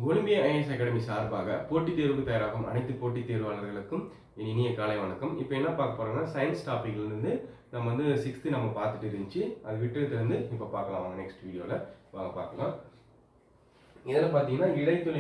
Olympia IAS academy சார்பாக போட்டித் தேர்வுக்கு தயாராகும் அனைத்து போட்டித் தேர்வாளர்களுக்கும் இனிய காலை வணக்கம். இப்போ என்ன பார்க்க போறோம்னா சயின்ஸ் டாபிக்லேருந்து நம்ம வந்து 6th நம்ம பார்த்துட்டு இருந்துச்சு. அது விட்டதுலேருந்து இப்போ பார்க்கலாம். வாங்க நெக்ஸ்ட் வீடியோவில் வாங்க பார்க்கலாம். இதில் பார்த்தீங்கன்னா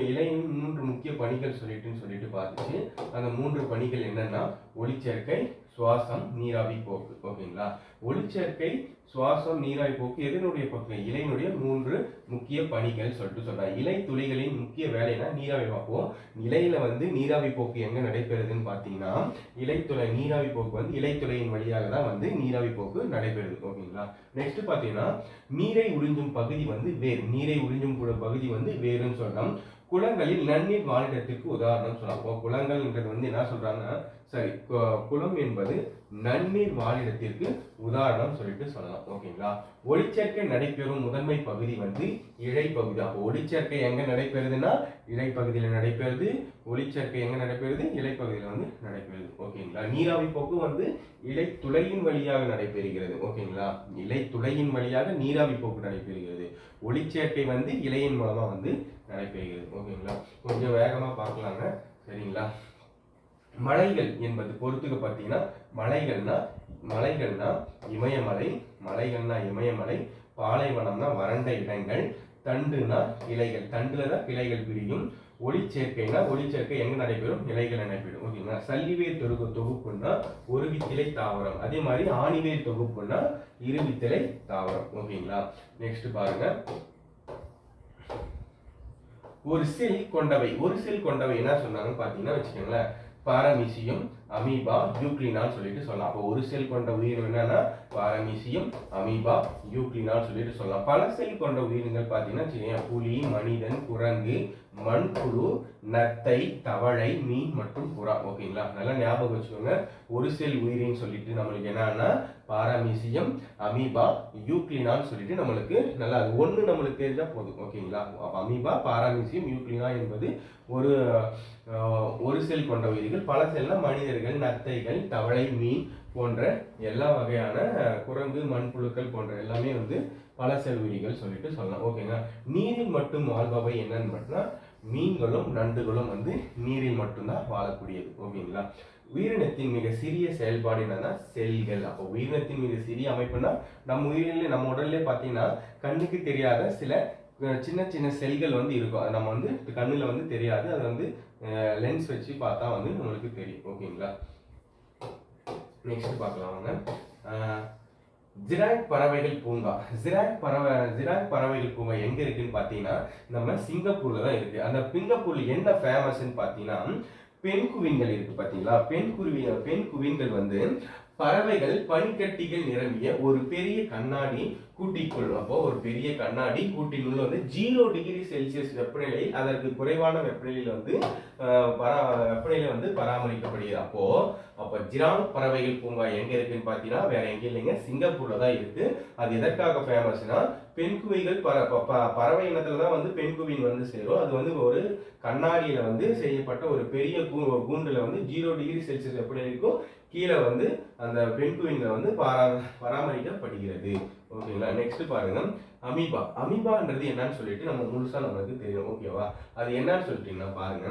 இலையின் 3 முக்கிய பணிகள் சொல்லிட்டு பார்த்துச்சு. அந்த 3 பணிகள் என்னன்னா ஒளிச்சேர்க்கை, சுவாசம், நீராவி போக்கு. ஓகேங்களா? ஒளிச்சேர்க்கை, சுவாசம், நீராவி போக்கு எதனுடைய பங்கு? இலையினுடைய 3 முக்கிய பணிகள் சொல்றாங்க. இலை துளிகளின் முக்கிய வேலைனா நீராவி பார்ப்போம். இலையில வந்து நீராவி போக்கு எங்க நடைபெறுதுன்னு பார்த்தீங்கன்னா நீராவி போக்கு வந்து இலைத்துளையின் வழியாக தான் வந்து நீராவி போக்கு நடைபெறுது. ஓகேங்களா? நெக்ஸ்ட் பார்த்தீங்கன்னா நீரை உறிஞ்சும் பகுதி வந்து வேர். நீரை உறிஞ்சும் பகுதி வந்து வேறுன்னு சொல்லலாம். குளங்களில் நன்னீர் வாழிடத்திற்கு உதாரணம் சொல்லலாம். குளங்கள்ன்றது வந்து என்ன சொல்றாங்க? சரி, குளம் என்பது நன்னீர் வாழிடத்திற்கு உதாரணம் சொல்லிட்டு சொல்லலாம். ஓகேங்களா? ஒளிச்சேர்க்கை நடைபெறும் முதன்மை பகுதி வந்து இழைப்பகுதி. அப்போ ஒளிச்சேர்க்கை எங்க நடைபெறுதுன்னா இழைப்பகுதியில் நடைபெறுது. ஒளிச்சேர்க்கை எங்க நடைபெறுது? இலைப்பகுதியில் வந்து நடைபெறுது. ஓகேங்களா? நீராவி போக்கு வந்து இலை துளையின் வழியாக நடைபெறுகிறது. ஓகேங்களா? இலை துளையின் வழியாக நீராவி போக்கு நடைபெறுகிறது. ஒளிச்சேர்க்கை வந்து இலையின் மூலமா வந்து நடைபெறுகிறது. ஓகேங்களா? கொஞ்சம் வேகமா பார்க்கலாங்க. சரிங்களா? மலைகள் என்பது பொறுத்துக்கு பார்த்தீங்கன்னா மலைகள்னா இமயமலை, பாலைவனம்னா வறண்ட இடங்கள், தண்டுனா கிளைகள், தண்டுல தான் கிளைகள் பிரியும். ஒளிச்சேர்க்கை எங்க நடைபெறும்? இலைகள் நடைபெறும். ஓகேங்களா? சல்லிவேர் தொகுப்புன்னா ஒருவித்திலை தாவரம். அதே மாதிரி ஆணிவேர் தொகுப்புன்னா இருவித்திலை தாவரம். ஓகேங்களா? நெக்ஸ்ட் பாருங்க. ஒரு செல் கொண்டவை என்ன சொன்னாங்கன்னு பாத்தீங்கன்னா வச்சுக்கோங்களேன், பாரமீசியம், அமீபா, யூக்ளினான்னு சொல்லிட்டு சொல்லலாம். அப்போ ஒரு செல் கொண்ட உயிரினம் என்னன்னா பாரமீசியம், அமீபா, யூக்ளினான்னு சொல்லிட்டு சொல்லலாம். பல செல் கொண்ட உயிரினங்கள் பார்த்தீங்கன்னா புலி, மனிதன், குரங்கு, மண்புழு, நத்தை, தவளை, மீன் மற்றும் புறா. ஓகேங்களா? நல்லா ஞாபகம் வச்சுக்கோங்க. ஒரு செல் உயிரின்னு சொல்லிட்டு நம்மளுக்கு என்னன்னா பாரமீசியம், அமீபா, யூக்ளினான்னு சொல்லிட்டு நம்மளுக்கு நல்லா அது ஒன்று நம்மளுக்கு தெரிஞ்சா போதும். ஓகேங்களா? அமீபா, பாரமீசியம், யூக்ளினா என்பது ஒரு செல் கொண்ட உயிரிகள். பல செல்னா மனிதர்கள், நத்தைகள், தவளை, மீன் போன்ற எல்லா வகையான குரங்கு, மண்புழுக்கள் போன்ற எல்லாமே வந்து பல செல் உயிரிகள் சொல்லிட்டு சொல்லலாம். ஓகேங்க? நீரில் மட்டும் வாழ்பவை என்னன்னு பார்த்தா மீன்களும் நண்டுகளும் வந்து நீரில் மட்டும்தான் வாழக்கூடியது. ஓகேங்களா? உயிரினத்தின் மிக சிறிய செயல்பாடு என்னன்னா செல்கள். அப்போ உயிரினத்தின் மிக சிறிய அமைப்புனா நம்ம உடல்ல பார்த்தீங்கன்னா கண்ணுக்கு தெரியாத சில சின்ன சின்ன செல்கள் வந்து இருக்கும். அது நம்ம வந்து கண்ணுல வந்து தெரியாது. அது வந்து லென்ஸ் வச்சு பார்த்தா வந்து நம்மளுக்கு தெரியும். ஓகேங்களா? நெக்ஸ்ட் பார்க்கலாம் வாங்க. ஜிராக் பறவைகள் பூங்கா எங்க இருக்குன்னு பாத்தீங்கன்னா நம்ம சிங்கப்பூர்ல தான் இருக்கு. அந்த சிங்கப்பூர்ல என்ன ஃபேமஸ்ன்னு பாத்தீங்கன்னா பெண்குவின்கள் இருக்கு. பாத்தீங்களா? பெண்குவின்கள் வந்து பறவைகள் பனிக்கட்டிகள் நிரம்பிய ஒரு பெரிய கண்ணாடி கூட்டிக்குள். அப்போ ஒரு பெரிய கண்ணாடி கூட்டினுள்ள வந்து 0 டிகிரி செல்சியஸ் வெப்பநிலை, அதற்கு குறைவான வெப்பநிலையில வந்து பராமரிக்கப்படுகிறது. அப்போ ஜிராக் பறவைகள் பூங்கா எங்க இருக்குன்னு பாத்தீங்கன்னா வேற எங்க இல்லைங்க, சிங்கப்பூர்ல தான் இருக்கு. அது எதற்காக ஃபேமஸ்னா பெண்குவிகள் பறவை இனத்துலதான் வந்து பெண்குவின் வந்து சேரும். அது வந்து ஒரு கண்ணாடியில வந்து செய்யப்பட்ட ஒரு பெரிய கூண்டுல வந்து 0 டிகிரி செல்சியஸ் வெப்பநிலைக்கும் கீழே வந்து அந்த பெண்குவின்கள் வந்து பராமரிக்கப்படுகிறது. ஓகேங்களா? நெக்ஸ்ட் பாருங்க. அமீபான்றது என்னன்னு சொல்லிட்டு நம்ம முழுசா நமக்கு தெரியும். ஓகேவா? அது என்னன்னு சொல்லிட்டீங்கன்னா பாருங்க.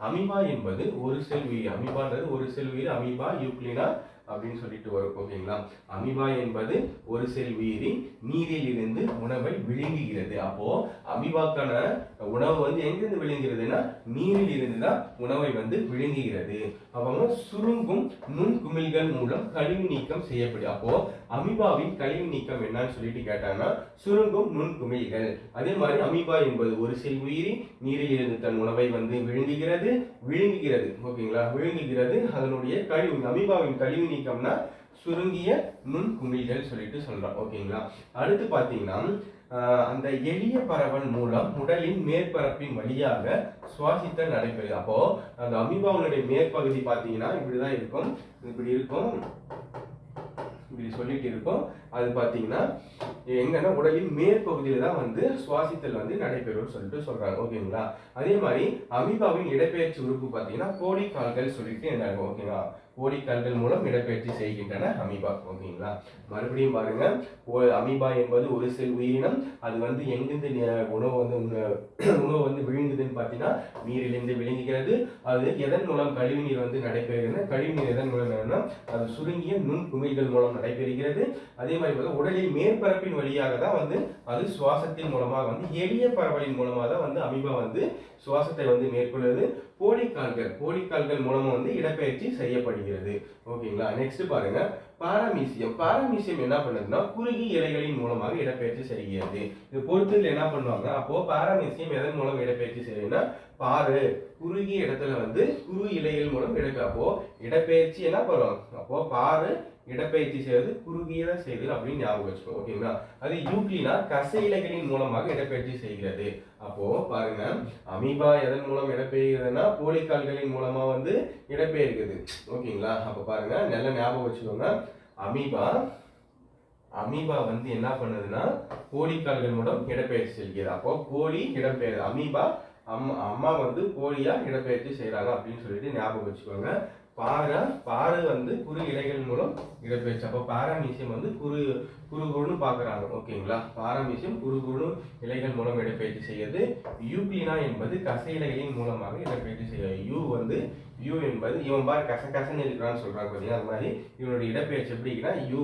அமீபா என்பது ஒரு செல் உயிர். அமீபான்றது ஒரு செல் உயிர். அமீபா, யூக்ளினா அப்படின்னு சொல்லிட்டு வரும். ஓகேங்களா? அமீபா என்பது ஒரு செல் உயிரி நீரில் இருந்து உணவை விழுங்குகிறது. அப்போ அமீபாக்கான உணவு வந்து எங்கிருந்து விழுங்குகிறதுனா நீரில் இருந்து தான் உணவை வந்து விழுங்குகிறது. அப்போ சுருங்கும் நுண்குமிழ்கள் மூலம் கழிவு நீக்கம் செய்யப்படும். அப்போ அமீபாவின் கழிவு நீக்கம் என்னன்னு சொல்லிட்டு கேட்டாங்கன்னா சுருங்கும் நுண்குமிழ்கள். அதே மாதிரி அமீபா என்பது ஒரு செல் உயிரி நீரில் இருந்து தன் உணவை வந்து விழுங்குகிறது. ஓகேங்களா? விழுங்குகிறது. அதனுடைய அமீபாவின் கழிவு நீக்கம்னா சுருங்கிய நுண்குமிழ்கள் சொல்லிட்டு சொல்றோம். ஓகேங்களா? அடுத்து பாத்தீங்கன்னா அந்த எளிய பரவல் மூலம் உடலின் மேற்பரப்பின் வழியாக சுவாசித்தல் நடைபெறுது. அப்போ அந்த அமீபாவுடைய மேற்பகுதி பாத்தீங்கன்னா இப்படிதான் இருக்கும். இப்படி சொல்லிட்டு இருக்கும். அது பாத்தீங்கன்னா எங்கன்னா உடலின் மேற்பகுதியில தான் வந்து சுவாசித்தல் வந்து நடைபெறும் சொல்லிட்டு சொல்றாங்க. ஓகேங்களா? அதே மாதிரி அமீபாவின் இடப்பெயர்ச்சி உறுப்பு பாத்தீங்கன்னா கோடிக்கால்கள் சொல்லிட்டு என்ன இருக்கும்? ஓகேங்களா? போலிக்கால்கள் மூலம் இடப்பெயர்ச்சி செய்கின்றன அமீபா. ஓகேங்களா, மறுபடியும் பாருங்க, அமீபா என்பது ஒரு செல் உயிரினம். அது வந்து எங்கிருந்து உணவு வந்து விழுங்குதுன்னு பார்த்தீங்கன்னா நீரிலிருந்து விழுங்குகிறது. அது எதன் மூலம் கழிவுநீர் வந்து நடைபெறுகிறது? கழிவுநீர் எதன் மூலம்? அது சுருங்கிய நுண் குமிழ்கள் மூலம் நடைபெறுகிறது. அதே மாதிரி உடலில் மேற்பரப்பின் வழியாக தான் வந்து அது சுவாசத்தின் மூலமாக வந்து எளிய பரவலின் மூலமாக தான் வந்து அமீபா வந்து சுவாசத்தை வந்து மேற்கொள்ளுது. போலிக்கால்கள் மூலமா வந்து இடப்பெயர்ச்சி செய்யப்படுகிறது. ஓகேங்களா, நெக்ஸ்ட் பாருங்க, பாராமீசியம் என்ன பண்ணுதுன்னா குறுகிய இலைகளின் மூலமாக இடப்பெயர்ச்சி செய்கிறது. இது பொறுத்தல் என்ன பண்ணுவாங்க, அப்போ பாராமீசியம் எதன் மூலம் இடப்பெயர்ச்சி செய்யுதுன்னா குறுகிய இடத்துல வந்து குறு இலைகள் மூலம் அப்போ இடப்பெயர்ச்சி என்ன பண்ணும், அப்போ இடப்பெயர்ச்சி செய்வது குறுகிய செய்தல் அப்படின்னு ஞாபகம் வச்சுக்கோ. ஓகேங்களா, அது யூக்ளினா கசை இலைகளின் மூலமாக இடப்பெயர்ச்சி செய்கிறது. அப்போ பாருங்க, அமீபா எதன் மூலம் இடப்பெயர்கிறதுனா போலிக்கால்களின் மூலமா வந்து இடப்பெயர்கிறது. ஓகேங்களா, அப்ப பாருங்க நல்ல ஞாபகம் வச்சுக்கோங்க, அமீபா வந்து என்ன பண்ணுதுன்னா போலிக்கால்கள் மூலம் இடப்பெயர்ச்சி செல்கிறது. அப்போ போலி இடம்பெயர் அமீபா அம்மா வந்து போலியா இடப்பெயர்ச்சி செய்யறாங்க அப்படின்னு சொல்லிட்டு ஞாபகம் வச்சுக்கோங்க. பாரு வந்து குறு இலைகள் மூலம் இடப்பெயர்ச்சி. அப்போ பாராமீசியம் வந்து குறுகுறுன்னு பாக்குறாங்க. ஓகேங்களா, பாராமீசியம் குறுகுறு இலைகள் மூலம் இடப்பெயர்ச்சி செய்யுது. யூக்ளினா என்பது கசை இலைகளின் மூலமாக இடப்பெயர்ச்சி செய்யுது. யூ என்பது இவன் பாரு கசன்னு இருக்கிறான்னு சொல்றாங்க பாத்தீங்கன்னா, அது மாதிரி இவனுடைய இடப்பெயர்ச்சி எப்படி இருக்குன்னா யூ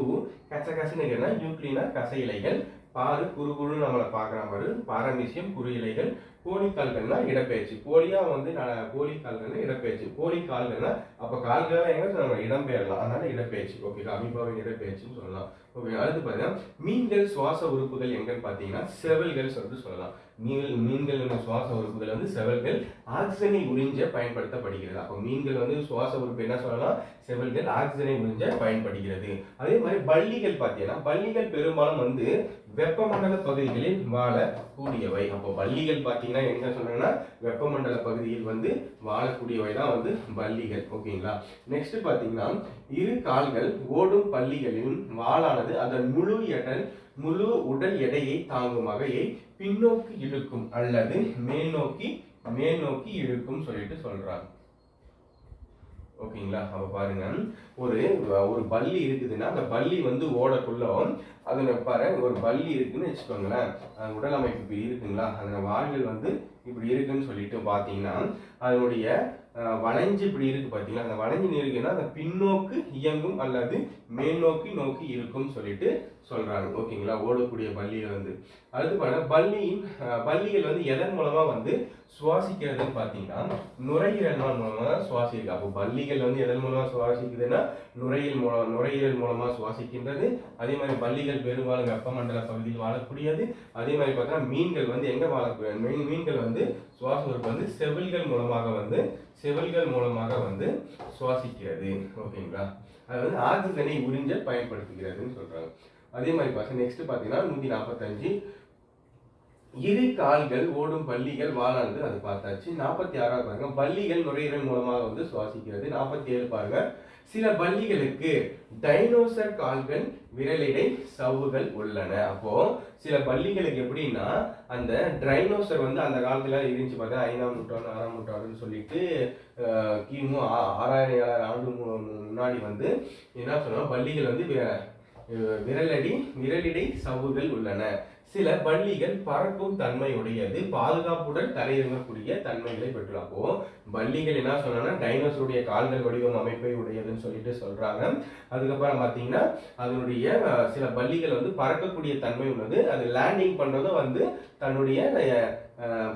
கசன்னு இருக்கிறனா யூக்ளினா கசை இலைகள், பாரு குறுகுறுன்னு நம்மளை பாக்குறான் பாரு, பாராமீசியம் குறு இலைகள், போலிக்கால்கள்னா இடப்பெயர்ச்சி. போலிக்கால்கள்னா இடப்பெயர்ச்சி. போலிக்கால்கள்னா அப்ப கால்கள் எங்க இடம்பெயரலாம், அதனால இடப்பெயர்ச்சி. ஓகே, அமீபாவின் இடப்பெயர்ச்சின்னு சொல்லலாம். ஓகே, அடுத்து பாத்தீங்கன்னா மீன்கள் சுவாச உறுப்புகள் எங்கன்னு பாத்தீங்கன்னா செவல்கள் சொல்லிட்டு சொல்லலாம். மீன்கள் சுவாச உறுப்புகள் வந்து செவல்கள் ஆக்சிஜனை உறிஞ்ச பயன்படுத்தப்படுகிறது. அப்போ மீன்கள் வந்து சுவாச உறுப்பு என்ன சொல்லலாம், செவல்கள் ஆக்சிஜனை உறிஞ்ச பயன்படுகிறது. அதே மாதிரி பல்லிகள் பாத்தீங்கன்னா பல்லிகள் பெரும்பாலும் வந்து வெப்பமண்டல பகுதிகளில் வாழக்கூடியவை. அப்போ பல்லிகள் பாத்தீங்கன்னா என்ன சொல்றாங்கன்னா வெப்பமண்டல பகுதியில் வந்து வாழக்கூடியவை தான் வந்து பல்லிகள். ஓகேங்களா, நெக்ஸ்ட் பாத்தீங்கன்னா இரு கால்கள் ஓடும் பல்லிகளின் வாளானது அதன் முழு உடல் எடையை தாங்கும் வகையை பின்னோக்கி இழுக்கும் அல்லது மேல்நோக்கி இழுக்கும் சொல்லிட்டு சொல்றாங்க. ஓகேங்களா, அப்ப பாருங்க, ஒரு பல்லி இருக்குதுன்னா அந்த பல்லி வந்து ஓடக்குள்ள அதுல பாருங்க ஒரு பல்லி இருக்குன்னு வச்சுக்கோங்களேன், உடல் அமைப்பு இப்படி இருக்குங்களா, அந்த வாள்கள் வந்து இப்படி இருக்குன்னு சொல்லிட்டு பாத்தீங்கன்னா அதனுடைய வளைஞ்சு இப்படி இருக்கு பாத்தீங்களா, அந்த வளைஞ்சு இருக்குன்னா அந்த பின்னோக்கு இயங்கும் அல்லது நோக்கி இருக்கும் சொல்லிட்டு சொல்றாங்க. ஓகேங்களா, ஓடக்கூடிய பல்லியை வந்து அடுத்து பாருங்க, பல்லிகள் வந்து எதன் மூலமா வந்து சுவாசிக்கிறதுன்னு பாத்தீங்கன்னா நுரையீரல் மூலமா சுவாசிக்கு. அப்போ பல்லிகள் வந்து எதன் மூலமா சுவாசிக்குதுன்னா நுரையீரல் மூலமா சுவாசிக்கின்றது. அதே மாதிரி பல்லிகள் பெரும்பாலும் வெப்பமண்டல பகுதியில் வாழக்கூடியது. அதே மாதிரி பார்த்தா மீன்கள் வந்து எங்க வாழக்கூடிய மீன்கள் வந்து சுவாச உறுப்பு வந்து செவில்கள் மூலமாக வந்து சுவாசிக்கிறது. ஓகேங்களா, அது வந்து ஆக்சிஜனை உறிஞ்ச பயன்படுத்துகிறதுன்னு சொல்றாங்க. அதே மாதிரி பார்த்தா நெக்ஸ்ட் பாத்தீங்கன்னா 145 இரு கால்கள் ஓடும் பல்லிகள் வாழானது அது பார்த்தாச்சு. 46 பாருங்க, பல்லிகள் நுரையீரல் மூலமாக வந்து சுவாசிக்கிறது. 47 பாருங்க, சில பல்லிகளுக்கு டைனோசர் கால்கள் விரலிடை சவ்வுகள் உள்ளன. அப்போ சில பல்லிகளுக்கு எப்படின்னா அந்த டைனோசர் வந்து அந்த காலத்துல இருந்துச்சு பார்த்தா 5ஆம் நூற்றாண்டு 6ஆம் நூற்றாண்டுன்னு சொல்லிட்டு கிமு 6000 ஆண்டு முன்னாடி வந்து என்ன சொன்னா பல்லிகள் வந்து விரலிடை சவ்வுகள் உள்ளன. சில பல்லிகள் பறக்கும் தன்மை உடையது, பாதுகாப்புடன் தரையிறங்கக்கூடிய தன்மைகளை பெற்றுள்ளது. அப்போ பல்லிகள் என்ன சொன்னா டைனோசருடைய கால்கள் வடிவம் அமைப்பை உடையதுன்னு சொல்லிட்டு சொல்றாங்க. அதுக்கப்புறம் பாத்தீங்கன்னா அதனுடைய சில பல்லிகள் வந்து பறக்கக்கூடிய தன்மை உள்ளது, அது லேண்டிங் பண்றதும் வந்து தன்னுடைய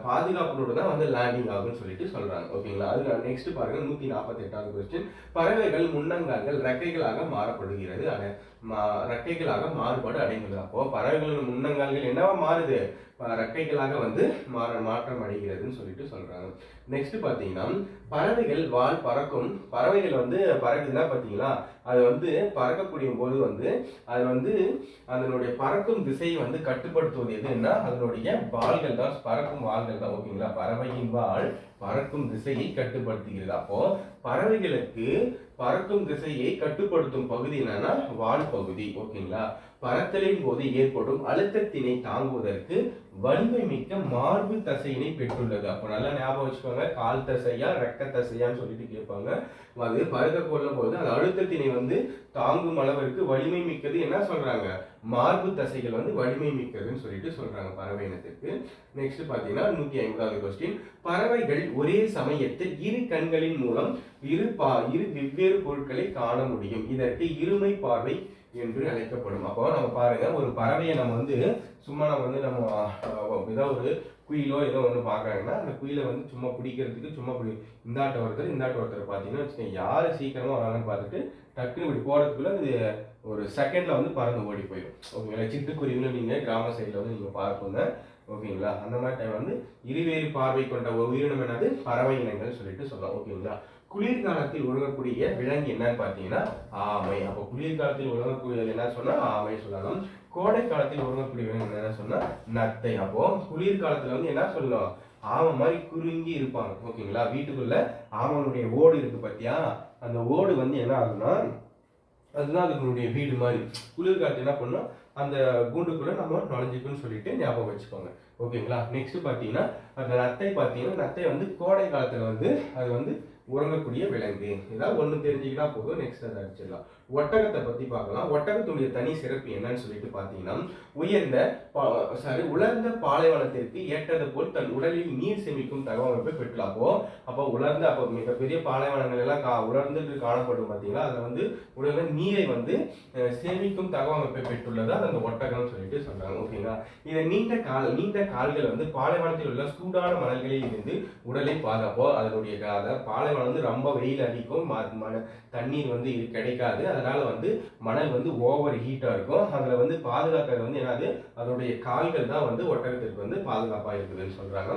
பாதுகாப்போடு தான் வந்து லேண்டிங் ஆகும்னு சொல்லிட்டு சொல்றாங்க. ஓகேங்களா, அது நெக்ஸ்ட் பாருங்க 148வது கொஸ்டின், பறவைகள் முன்னங்கால்கள் ரெக்கைகளாக மாறப்படுகிறது, ரெக்கைகளாக மாறுபாடு அடைகிறது. அப்போ பறவைகளின் முன்னங்கால்கள் என்னவா மாறுது, ரெக்கைகளாக வந்து மாற்றம் அடைகிறதுன்னு சொல்லிட்டு சொல்றாங்க. நெக்ஸ்ட் பாத்தீங்கன்னா பறவைகள் பறவைகள் வந்து பறக்குதுன்னா பாத்தீங்களா, அது வந்து பறக்கக்கூடிய போது வந்து அது வந்து அதனுடைய பறக்கும் திசையை வந்து கட்டுப்படுத்துவது எதுன்னா அதனுடைய வாள்கள் தான், பறக்கும் வாள்கள் தான். ஓகேங்களா, பறவையின் வாள் பறக்கும் திசையை கட்டுப்படுத்துகிறது. அப்போ பறவைகளுக்கு பறக்கும் திசையை கட்டுப்படுத்தும் பகுதி என்னன்னா வால் பகுதி. ஓகேங்களா, பறத்தலின் போது ஏற்படும் அழுத்தத்தினை தாங்குவதற்கு வலிமை மிக்க மார்பு தசையினை பெற்றுள்ளது. அப்போ நல்லா ஞாபகம் வச்சுக்கோங்க, கால் தசையா ரெக்க தசையான்னு சொல்லிட்டு கேட்பாங்க. அது பறக்க கொள்ளும் போது அந்த அழுத்தத்தினை வந்து தாங்கும் அளவிற்கு வலிமை மிக்கது என்ன சொல்றாங்க, மார்பு தசைகள் வந்து வலிமை மிக்கதுன்னு சொல்லிட்டு சொல்றாங்க பறவை இனத்திற்கு. நெக்ஸ்ட் பாத்தீங்கன்னா 150வது கொஸ்டின், பறவைகள் ஒரே சமயத்தில் இரு கண்களின் மூலம் இரு வெவ்வேறு பொருட்களை காண முடியும். இதற்கு இருமை பார்வை என்று அழைக்கப்படும். அப்போ நம்ம பாருங்க, ஒரு பறவையை நம்ம வந்து சும்மா நம்ம ஏதாவது ஒரு குயிலோ ஏதோ ஒன்று பார்க்குறாங்கன்னா அந்த குயிலை வந்து சும்மா பிடிக்கிறதுக்கு சும்மா இந்தாட்ட ஒருத்தர் பார்த்தீங்கன்னா வச்சுக்கோங்க, யார் சீக்கிரமா வராங்கன்னு பார்த்துட்டு டக்குன்னு இப்படி போகிறதுக்குள்ள அது ஒரு செகண்ட்ல வந்து பறந்து ஓடி போயிடும். ஓகேங்களா, சிட்டுக்குருவின்னு நீங்கள் கிராம சைடில் வந்து நீங்கள் பார்ப்போங்க. ஓகேங்களா, அந்த மாதிரி டைம் வந்து இருவேறு பார்வை கொண்ட ஒரு உயிரினம் என்னது, பறவை இனங்கள் சொல்லிட்டு சொல்லலாம். ஓகேங்களா, குளிர்காலத்தில் உறங்கக்கூடிய விலங்கு என்னன்னு பார்த்தீங்கன்னா ஆமை. அப்போ குளிர்காலத்தில் உறங்கக்கூடியது என்ன சொன்னா ஆமை சொல்லலாம். கோடை காலத்தில் உறங்கக்கூடிய விலங்கு என்ன சொன்னா நத்தை. அப்போ குளிர்காலத்துல வந்து என்ன சொல்லலாம், ஆமை மாதிரி குறுங்கி இருப்பாங்க. ஓகேங்களா, வீட்டுக்குள்ள ஆமனுடைய ஓடு இருக்கு பார்த்தியா, அந்த ஓடு வந்து என்ன ஆகுதுன்னா அதுதான் அதுக்குடைய வீடு மாதிரி. குளிர்காலத்தில் என்ன பண்ணோம், அந்த கூண்டுக்குள்ள நம்ம நுழைஞ்சிக்கணும்னு சொல்லிட்டு ஞாபகம் வச்சுக்கோங்க. ஓகேங்களா, நெக்ஸ்ட் பார்த்தீங்கன்னா அந்த நத்தை பார்த்தீங்கன்னா நத்தை வந்து கோடை காலத்துல வந்து அது வந்து உறங்கக்கூடிய விலங்கு. ஏதாவது ஒன்று தெரிஞ்சுக்கிட்டா போதும், நெக்ஸ்ட் அதை அடிச்சிடலாம். ஒட்டகத்தை பத்தி பார்க்கலாம். ஒட்டகத்துடைய தனி சிறப்பு என்னன்னு சொல்லிட்டு பார்த்தீங்கன்னா, உலர்ந்த பாலைவனத்திற்கு ஏற்றது போல் தன் உடலில் நீர் சேமிக்கும் தகவமைப்பை பெற்றலாம். அப்போ உலர்ந்த மிகப்பெரிய பாலைவனங்கள் எல்லாம் உலர்ந்துட்டு காணப்படும் பார்த்தீங்களா, அதில் வந்து உடல்ல நீரை வந்து சேமிக்கும் தகவமைப்பை பெற்றுள்ளதா அந்த ஒட்டகம் சொல்லிட்டு சொல்றாங்க. ஓகேங்களா, இதை நீண்ட கால்கள் வந்து பாலைவனத்தில் உள்ள சூடான மணல்களில் இருந்து உடலை பாதுகாப்போ. அதனுடைய பாலைவனம் வந்து ரொம்ப வெயில் அடிக்கும், தண்ணீர் வந்து கிடைக்காது, அதனால வந்து மணல் வந்து ஓவர் ஹீட்டா இருக்கும். அதுல வந்து பாதுகாக்கிறது வந்து என்னது, அதனுடைய கால்கள் தான் வந்து ஒட்டகத்திற்கு வந்து பாதுகாப்பா இருக்குதுன்னு சொல்றாங்க.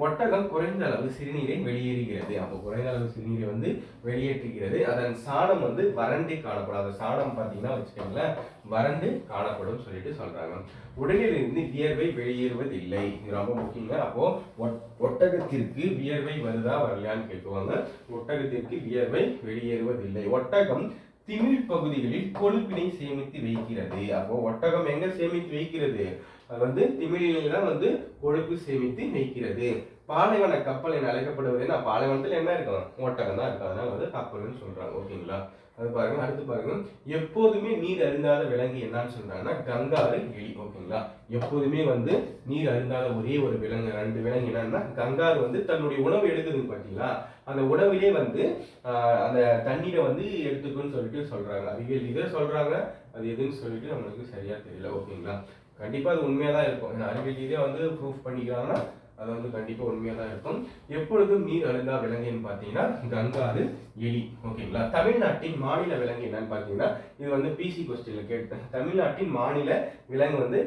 ஒட்டகம் குறைந்த அளவு சிறுநீரை வெளியேறுகிறது. அப்போ குறைந்த அளவு சிறுநீரை வந்து வெளியேற்றுகிறது. அதன் சாணம் வந்து வறண்டு காணப்படும். அந்த சாணம் பார்த்தீங்கன்னா வச்சுக்கோங்களேன் வறண்டு காணப்படும் சொல்லிட்டு சொல்றாங்க. உடலில் இருந்து வியர்வை வெளியேறுவதில்லை, இது ரொம்ப முக்கியங்க. அப்போ ஒட்டகத்திற்கு வியர்வை வருதா வரலையான்னு கேட்குவாங்க. ஒட்டகத்திற்கு வியர்வை வெளியேறுவதில்லை. ஒட்டகம் திமிழ் பகுதிகளில் கொழுப்பினை சேமித்து வைக்கிறது. அப்போ ஒட்டகம் எங்க சேமித்து வைக்கிறது, அது வந்து திமிழில தான் வந்து கொழுப்பு சேமித்து வைக்கிறது. பாலைவன கப்பல் என அழைக்கப்படுவது, பாலைவனத்துல என்ன இருக்கும், ஒட்டகம் தான் இருக்கு, அதனால வந்து கப்பல்னு சொல்றாங்க. ஓகேங்களா, அது பாருங்க. அடுத்து பாருங்க, எப்போதுமே நீர் அருந்தாத விலங்கு என்னன்னு சொல்றாங்கன்னா கங்காரு எலி. ஓகேங்களா, எப்போதுமே வந்து நீர் அருந்தாத ஒரே ஒரு விலங்கு, 2 விலங்கு என்னன்னா கங்காரு வந்து தன்னுடைய உணவு எடுக்குதுன்னு பாத்தீங்களா, அந்த உணவிலே வந்து அந்த தண்ணீரை வந்து எடுத்துக்குன்னு சொல்லிட்டு சொல்றாங்க. அறிவியல் இதை சொல்றாங்க, அது எதுன்னு சொல்லிட்டு நம்மளுக்கு சரியா தெரியல. ஓகேங்களா, கண்டிப்பா அது உண்மையா தான் இருக்கும். அறிவியல் இதே வந்து ப்ரூஃப் பண்ணிக்கிறாங்கன்னா அது வந்து கண்டிப்பா உண்மையா தான் இருக்கும். எப்பொழுதும் நீர் அருந்தா விலங்குன்னு பாத்தீங்கன்னா கங்காரு எலி. ஓகேங்களா, தமிழ்நாட்டின் மாநில விலங்கு என்னன்னு பாத்தீங்கன்னா, இது வந்து பிசி கொஸ்டின்ல கேட்டேன். தமிழ்நாட்டின் மாநில விலங்கு வந்து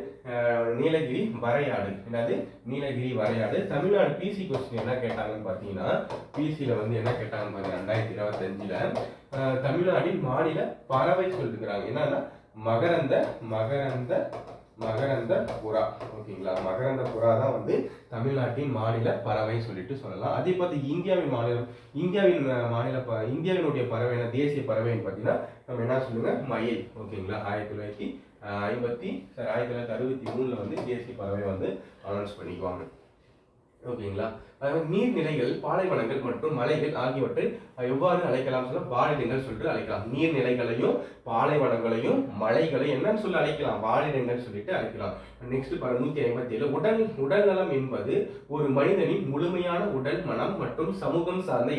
நீலகிரி வரையாடு. என்னது, நீலகிரி வரையாடு. தமிழ்நாடு பிசி கொஸ்டின் என்ன கேட்டாங்கன்னு பாத்தீங்கன்னா, பிசில வந்து என்ன கேட்டாங்கன்னு பாத்தீங்கன்னா 2025ல தமிழ்நாட்டின் மாநில பறவை சொல்லிருக்கிறாங்க. என்னன்னா மகரந்த புறா. ஓகேங்களா, மகரந்த புறா தான் வந்து தமிழ்நாட்டின் மாநில பறவை சொல்லிட்டு சொல்லலாம். அதே பார்த்து இந்தியாவினுடைய பறவை தேசிய பறவைன்னு பார்த்தீங்கன்னா நம்ம என்ன சொல்லுங்க, மயில். ஓகேங்களா, 1963 வந்து தேசிய பறவை வந்து அனௌன்ஸ் பண்ணிக்குவாங்க. ஓகேங்களா, அதாவது நீர்நிலைகள், பாலைவனங்கள் மற்றும் மலைகள் ஆகியவற்றை எவ்வாறு அழைக்கலாம் சொல்ல வாழிடங்கள் சொல்லிட்டு அழைக்கலாம். நீர்நிலைகளையும் பாலைவனங்களையும் மலைகளையும் என்னன்னு சொல்லி அழைக்கலாம், வாழிடங்கள் சொல்லிட்டு அழைக்கலாம். நெக்ஸ்ட் 157 உடல் நலம் என்பது ஒரு மனிதனின் முழுமையான உடல், மனம் மற்றும் சமூகம் சார்ந்த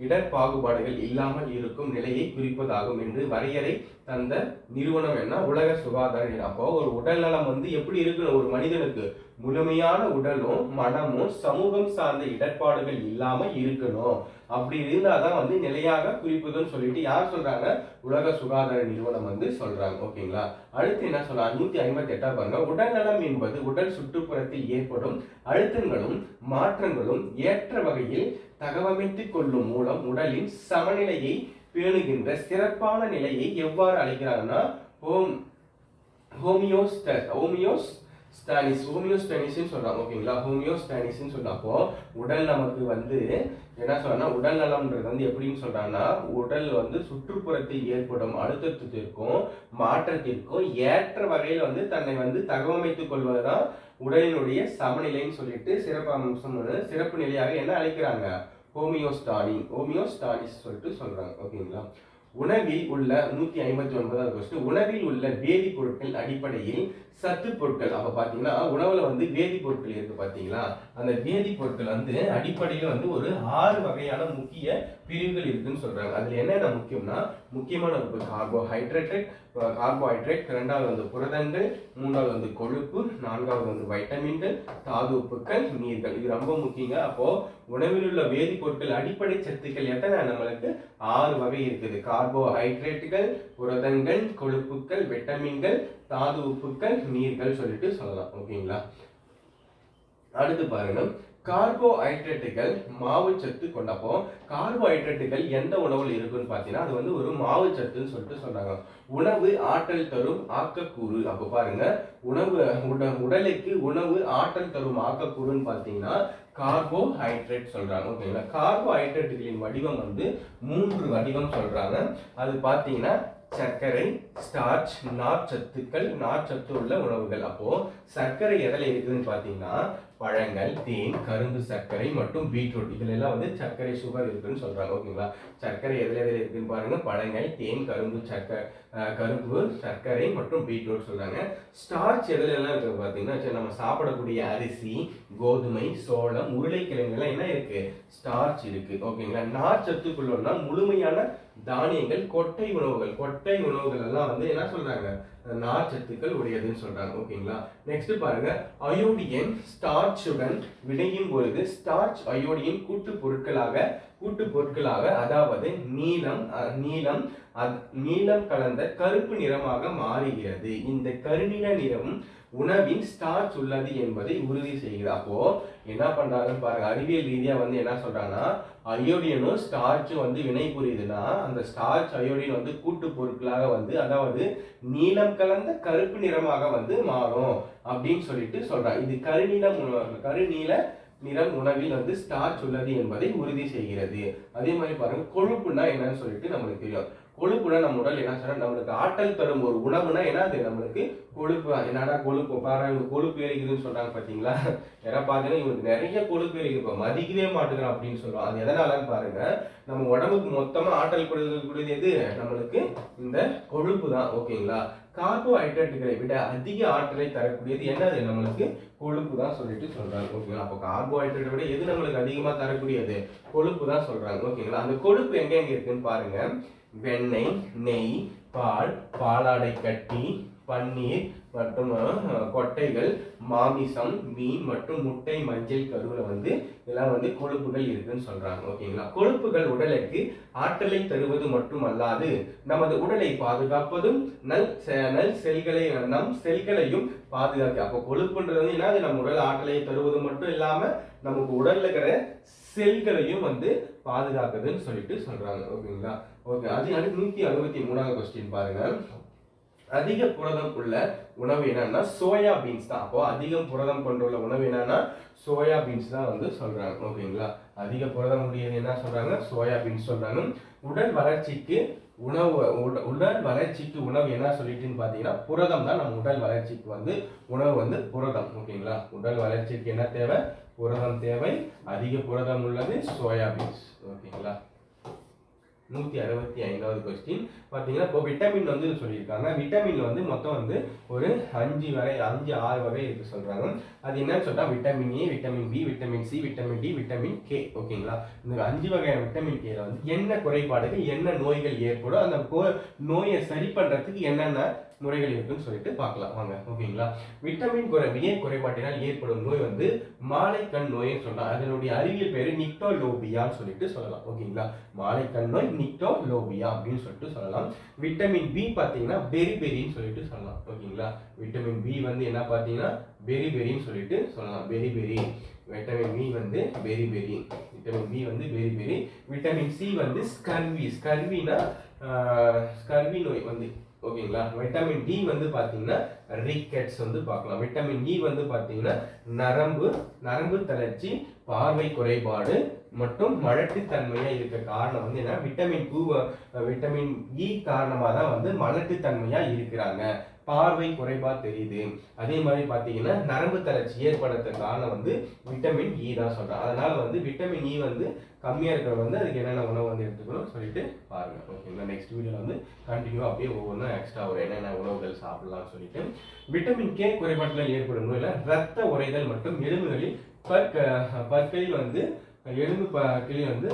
இடர்பாகுபாடுகள் இல்லாமல் இருக்கும் நிலையை குறிப்பதாகும் என்று வரையறை தந்த நிறுவனம் என்ன, உலக சுகாதார நிறுவனம். அப்போ ஒரு உடல் நலம் வந்து எப்படி இருக்கணும், ஒரு மனிதனுக்கு முழுமையான உடலும் மனமும் சமூகம் சார்ந்த இடர்பாடுகள் இல்லாம இருக்கணும். அப்படி இருந்தாதான் வந்து நிலையாக குறிப்புதுன்னு சொல்லிட்டு யார் சொல்றாங்க, உலக சுகாதார நிறுவனம் வந்து சொல்றாங்க. ஓகேங்களா, அடுத்து என்ன சொல்றாங்க 158 பாருங்க, உடல் நலம் என்பது உடல் சுற்றுப்புறத்தில் ஏற்படும் அழுத்தங்களும் மாற்றங்களும் ஏற்ற வகையில் தகவமைத்துக் கொள்ளும் மூலம் உடலின் சமநிலையை பேணுகின்ற சிறப்பான நிலையை எவ்வாறு அழைக்கிறாங்கன்னா ஸ்டானிஸ் ஹோமியோஸ்டானிஸ்ன்னு சொல்றாங்க ஓகேங்களா. ஹோமியோஸ்டானிஸ்ன்னு சொன்னப்போ உடல் நமக்கு வந்து என்ன சொல்றா உடல் நலம்ன்றது வந்து எப்படின்னு சொல்றாங்கன்னா உடல் வந்து சுற்றுப்புறத்தில் ஏற்படும் அழுத்தத்திற்கும் மாற்றத்திற்கும் ஏற்ற வகையில் வந்து தன்னை வந்து தகவமைத்துக் கொள்வதுதான் உடலினுடைய சமநிலைன்னு சொல்லிட்டு சிறப்பு நிலையாக என்ன அழைக்கிறாங்க ஹோமியோஸ்டானிஸ் சொல்லிட்டு சொல்றாங்க ஓகேங்களா. உணவில் உள்ள 159வது கொஸ்டின், உணவில் உள்ள வேதிப்பொருட்கள் அடிப்படையில் சத்து பொருட்கள். அப்ப பாத்தீங்கன்னா உணவுல வந்து வேதிப்பொருட்கள் இருக்கு பாத்தீங்களா, அந்த வேதிப்பொருட்கள் வந்து அடிப்படையில வந்து ஒரு 6 வகையான முக்கிய பிரிவுகள் இருக்குன்னு சொல்றாங்க. அதுல என்னென்ன முக்கியம்னா முக்கியமான கார்போஹைட்ரேட், இரண்டாவது வந்து புரதங்கள், மூன்றாவது வந்து கொழுப்பு, நான்காவது வந்து வைட்டமின்கள், தாது உப்புக்கள், நீர்கள். இது ரொம்ப முக்கியங்க. அப்போ உணவில் உள்ள வேதிப்பொருட்கள் அடிப்படை சத்துக்கள் எத்தனை நம்மளுக்கு 6 வகை இருக்குது. கார்போஹைட்ரேட்டுகள், புரதங்கள், கொழுப்புக்கள், விட்டமின்கள், தாது உப்புக்கள், நீர்கள் சொல்லிட்டு சொல்லலாம் ஓகேங்களா. அடுத்து பாருங்க, கார்போஹைட்ரேட்டுகள் மாவு சத்து கொண்டப்போ கார்போஹைட்ரேட்டுகள் எந்த உணவுல இருக்குன்னு பாத்தீங்கன்னா அது வந்து ஒரு மாவு சத்துன்னு சொல்லிட்டு சொல்றாங்க. உணவு ஆற்றல் தரும் ஆக்கக்கூறு. அப்ப பாருங்க, உடலுக்கு உணவு ஆற்றல் தரும் ஆக்கக்கூறுன்னு பாத்தீங்கன்னா கார்போஹைட்ரேட் சொல்றாங்க ஓகேங்களா. கார்போஹைட்ரேட்டுகளின் வடிவம் வந்து 3 வடிவம் சொல்றாங்க. அது பாத்தீங்கன்னா சர்க்கரை, ஸ்டார்ச், நார்ச்சத்து உள்ள உணவுகள். அப்போ சர்க்கரை எதில் இருக்குதுன்னு பாத்தீங்கன்னா பழங்கள், தேன், கரும்பு சர்க்கரை மற்றும் பீட்ரூட், இதுல எல்லாம் வந்து சர்க்கரை சுகர் இருக்குன்னு சொல்றாங்க ஓகேங்களா. சர்க்கரை எதில் இருக்குன்னு பாருங்க, பழங்கள், தேன், கரும்பு சர்க்கரை மற்றும் பீட்ரூட் சொல்றாங்க. ஸ்டார்ச் எதுல எல்லாம் இருக்கு பாத்தீங்கன்னா நம்ம சாப்பிடக்கூடிய அரிசி, கோதுமை, சோளம், உருளைக்கிழங்கு எல்லாம் என்ன இருக்கு, ஸ்டார்ச் இருக்கு ஓகேங்களா. நார்ச்சத்துக்குள்ளா முழுமையான தானியங்கள், கொட்டை உணவுகள் எல்லாம் வந்து என்ன சொல்றாங்க நார்ச்சத்துக்கள் உடையதுன்னு சொல்றாங்க ஓகேங்களா. நெக்ஸ்ட் பாருங்க, அயோடின் ஸ்டார்ச்சுடன் வினையும் பொழுது ஸ்டார்ச் அயோடின் கூட்டு பொருட்களாக அதாவது நீலம் கலந்த கருப்பு நிறமாக மாறுகிறது. இந்த கருநீல நிறம் உணவின் ஸ்டார்ச் உள்ளது என்பதை உறுதி செய்கிறது. அப்போ என்ன பண்றாங்கன்னு பாருங்க, அறிவியல் ரீதியா வந்து என்ன சொல்றாங்கன்னா அயோடினும் ஸ்டார்ச்சும் வந்து வினை புரியுதுன்னா அந்த ஸ்டார்ச் அயோடின் வந்து கூட்டு பொருட்களாக வந்து அதாவது நீலம் கலந்த கருப்பு நிறமாக வந்து மாறும் அப்படின்னு சொல்லிட்டு சொல்றாங்க. இது கருநீல நிறம் உணவில் வந்து ஸ்டார்ச் உள்ளது என்பதை உறுதி செய்கிறது. அதே மாதிரி பாருங்க, கொழுப்புனா என்னன்னு சொல்லிட்டு நம்மளுக்கு தெரியும். கொழுப்புனா நம்ம உடல் என்ன சொன்னா நம்மளுக்கு ஆற்றல் தரும் ஒரு உணவுனா என்ன, அது நம்மளுக்கு கொழுப்பு. என்னடா கொழுப்பு பாருங்க, கொழுப்பு ஏறிக்குதுன்னு சொல்றாங்க பாத்தீங்களா. யாரா பாத்தீங்கன்னா இவங்களுக்கு நிறைய கொழுப்பு ஏறிக்கு மதிக்கவே மாட்டேங்கிறான் அப்படின்னு சொல்றோம். அது எதனாலன்னு பாருங்க, நம்ம உடம்புக்கு மொத்தமா ஆற்றல் கொடுக்கக்கூடியது எது, நம்மளுக்கு இந்த கொழுப்பு தான் ஓகேங்களா. கார்போஹைட்ரேட்டுகளை விட அதிக ஆற்றலை தரக்கூடியது என்னது, நம்மளுக்கு கொழுப்பு தான் சொல்லிட்டு சொல்றாங்க ஓகேங்களா. அப்போ கார்போஹைட்ரேட்டை விட எது நம்மளுக்கு அதிகமா தரக்கூடியது, கொழுப்பு தான் சொல்றாங்க ஓகேங்களா. அந்த கொழுப்பு எங்க இருக்குன்னு பாருங்க, வெண்ணெய், நெய், பால், பாலாடை கட்டி, பன்னீர் மற்றும் கொட்டைகள், மாமிசம், மீன் மற்றும் முட்டை, மஞ்சள் கருவுல வந்து இதெல்லாம் வந்து கொழுப்புகள் இருக்குன்னு சொல்றாங்க ஓகேங்களா. கொழுப்புகள் உடலுக்கு ஆற்றலை தருவது மட்டுமல்லாது நமது உடலை பாதுகாப்பதும் நம் செல்களையும் பாதுகாக்க. அப்போ கொழுப்புன்றது வந்து என்ன, நம்ம உடல் ஆற்றலை தருவது மட்டும் இல்லாம நமக்கு உடல்ல இருக்கிற செல்களையும் வந்து பாதுகாக்குதுன்னு சொல்லிட்டு சொல்றாங்க ஓகேங்களா. ஓகே, அது 163வது கொஸ்டின் பாருங்க, அதிக புரதம் உள்ள உணவு என்னன்னா சோயா பீன்ஸ் தான். அப்போ அதிகம் புரதம் கொண்டுள்ள உணவு என்னன்னா சோயா பீன்ஸ் தான் வந்து சொல்றாங்க ஓகேங்களா. அதிக புரதம் உடையது என்ன சொல்றாங்க, சோயா பீன்ஸ் சொல்றாங்க. உடல் வளர்ச்சிக்கு உணவு என்ன சொல்லிட்டுன்னு பாத்தீங்கன்னா புரதம் தான். நம்ம உடல் வளர்ச்சிக்கு வந்து உணவு வந்து புரதம் ஓகேங்களா. உடல் வளர்ச்சிக்கு என்ன தேவை, புரதம் தேவை. அதிக புரதம் உள்ளது சோயா பீன்ஸ் ஓகேங்களா. 165வது கொஸ்டின் பாத்தீங்கன்னா இப்போ விட்டமின் வந்து சொல்லியிருக்காங்க. விட்டமின்ல வந்து மொத்தம் வந்து ஒரு 5-6 வகை இருக்கு சொல்றாங்க. அது என்னன்னு சொன்னா vitamin A, vitamin B, vitamin C, vitamin D, vitamin K ஓகேங்களா. இந்த 5 வகையான விட்டமின் கேல வந்து என்ன குறைபாடுகள், என்ன நோய்கள் ஏற்படும், அந்த நோயை சரி பண்றதுக்கு என்னென்ன முறைகள் இருக்குன்னு சொல்லிட்டு பார்க்கலாம் வாங்க ஓகேங்களா. விட்டமின் ஏ குறைபாட்டினால் ஏற்படும் நோய் வந்து மாலைக்கண் நோய்னு சொல்லலாம். அதனுடைய அறிவியல் பேரு நிக்டோலோபியான்னு சொல்லிட்டு சொல்லலாம் ஓகேங்களா. மாலைக்கண் நோய் நிக்டோலோபியா அப்படின்னு சொல்லிட்டு சொல்லலாம். விட்டமின் பி பாத்தீங்கன்னா பெரிபெரின்னு சொல்லிட்டு சொல்லலாம் ஓகேங்களா. விட்டமின் பி வந்து என்ன பாத்தீங்கன்னா பெரிபெரின்னு சொல்லிட்டு சொல்லலாம். பெரிபெரி விட்டமின் பி வந்து பெரிபெரி, விட்டமின் பி வந்து பெரிபெரி. விட்டமின் சி வந்து ஸ்கர்வி நோய் வந்து ஓகேங்களா. விட்டமின் டி வந்து பாத்தீங்கன்னா ரிக்கெட்ஸ் வந்து பார்க்கலாம். விட்டமின் இ வந்து பாத்தீங்கன்னா நரம்பு தளர்ச்சி, பார்வை குறைபாடு மற்றும் மலட்டுத்தன்மையா இருக்க காரணம் வந்து என்ன, விட்டமின் இ காரணமா தான் வந்து மலட்டுத்தன்மையா இருக்கிறாங்க, பார்வை குறைபா தெரியுது. அதே மாதிரி பாத்தீங்கன்னா நரம்பு தளர்ச்சி ஏற்படுத்த காரணம் வந்து விட்டமின் இ தான் சொல்றேன். அதனால வந்து விட்டமின் இ வந்து கம்மியா இருக்கிறவங்க வந்து அதுக்கு என்னென்ன உணவு வந்து எடுத்துக்கணும் சொல்லிட்டு பாருங்க. ஓகேங்களா. நெக்ஸ்ட் வீடியோல வந்து கண்டினியூ அப்படியே ஒவ்வொன்றும் எக்ஸ்ட்ரா ஒரு என்னென்ன உணவுகள் சாப்பிடலாம் சொல்லிட்டு. விட்டமின் கே குறைபாட்டில் ஏற்படும் நோயில ரத்த உறைதல் மற்றும் எலும்புகளில் பற்களில் வந்து எலும்பு பற்களில் வந்து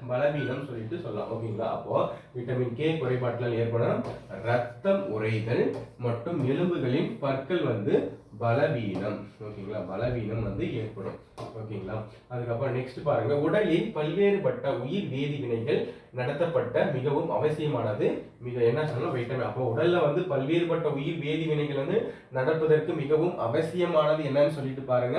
பலவீனம் சொல்லிட்டு சொல்லலாம். ஓகேங்களா. அப்போ விட்டமின் கே குறைபாட்டில் ஏற்படும் ரத்தம் உறைதல் மற்றும் எலும்புகளின் பற்கள் வந்து பலவீனம். ஓகேங்களா. பலவீனம் வந்து ஏற்படும். ஓகேங்களா. அதுக்கப்புறம் நெக்ஸ்ட் பாருங்க, உடலில் பல்வேறுபட்ட உயிர் வேதி வினைகள் நடத்தப்பட்ட மிகவும் அவசியமானது என்ன சொல்லணும், விட்டமின். அப்போ உடல்ல வந்து பல்வேறுபட்ட உயிர் வேதி வினைகள் வந்து நடப்பதற்கு மிகவும் அவசியமானது என்னன்னு சொல்லிட்டு பாருங்க,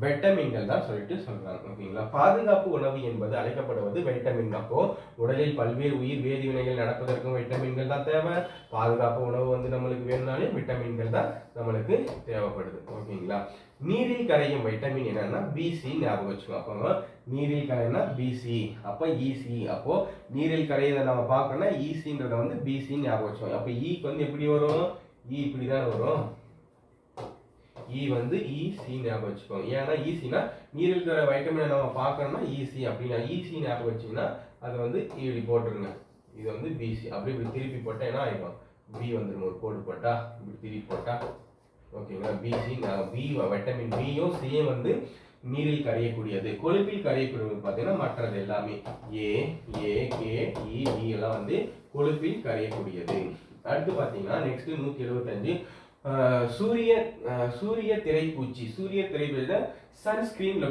விட்டமின்கள் தான் சொல்லிட்டு சொல்றாங்க. ஓகேங்களா. பாதுகாப்பு உணவு என்பது அழைக்கப்படுவது விட்டமின். அப்போ உடலில் பல்வேறு உயிர் வேதி வினைகள் நடப்பதற்கும் விட்டமின்கள் தான் தேவை. பாதுகாப்பு உணவு வந்து நம்மளுக்கு வேணும்னாலே விட்டமின்கள் தான் நம்மளுக்கு தேவைப்படுது. ஓகேங்களா. நீரில் கரையும் விட்டமின் என்னன்னா பிசி ஞாபகம் வச்சுக்கோ. அப்போ நீரில் கரையினா பிசி, அப்ப இசி. அப்போ நீரில் கரையதை நம்ம பார்க்கணும்னா இசின்றத வந்து பிசி ஞாபகம் வச்சுக்கோ. அப்ப ஈக்கு வந்து எப்படி வரும், இ இப்படிதான் வரும். இ வந்து இசி ஞாபகம் வச்சுக்கோங்க. ஏன்னா ஈசினா நீரில் இருக்கிற வைட்டமினை நம்ம பார்க்கணும்னா ஈசி. அப்படின்னா ஈசி ஞாபகம் வச்சிங்கன்னா அது வந்து இப்படி போட்டுருங்க. இது வந்து பிசி. அப்படி இப்படி திருப்பி போட்டா என்ன ஆயிடும், பி வந்துடும். ஒரு கோடு போட்டா இப்படி திருப்பி போட்டா ஓகேங்களா. பிசி பி விட்டமின் பியும் சியும் வந்து நீரில் கரையக்கூடியது. கொழுப்பில் கரையக்கூடியது பார்த்தீங்கன்னா மற்றது எல்லாமே ஏ கே இ எல்லாம் வந்து கொழுப்பில் கரையக்கூடியது. அடுத்து பார்த்தீங்கன்னா நெக்ஸ்ட் 175 சூரிய திரைப்பூச்சி. சூரிய திரைப்பூச்சி சன்ஸ்கிரீன்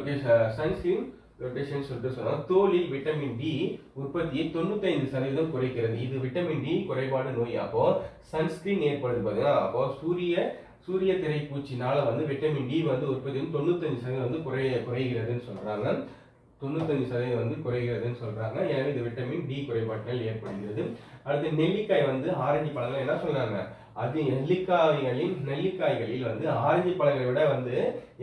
லொகேஷன் சொல்லிட்டு சொன்னா தோலில் விட்டமின் டி உற்பத்தியை 95% குறைக்கிறது. இது விட்டமின் டி குறைபாடு நோய். அப்போ சன்ஸ்கிரீன் ஏற்படுது பார்த்தீங்கன்னா, அப்போ சூரிய திரைப்பூச்சினால வந்து விட்டமின் டி வந்து உற்பத்தி 95% வந்து குறைகிறதுன்னு சொல்றாங்க. 95% வந்து குறைகிறதுன்னு சொல்றாங்க. எனவே இது விட்டமின் டி குறைபாட்டினால் ஏற்படுகிறது. அடுத்து நெல்லிக்காய் வந்து ஆரஞ்சு பழங்கள் என்ன சொல்றாங்க, அது நெல்லிக்காய்களில் வந்து ஆரஞ்சு பழங்களை விட வந்து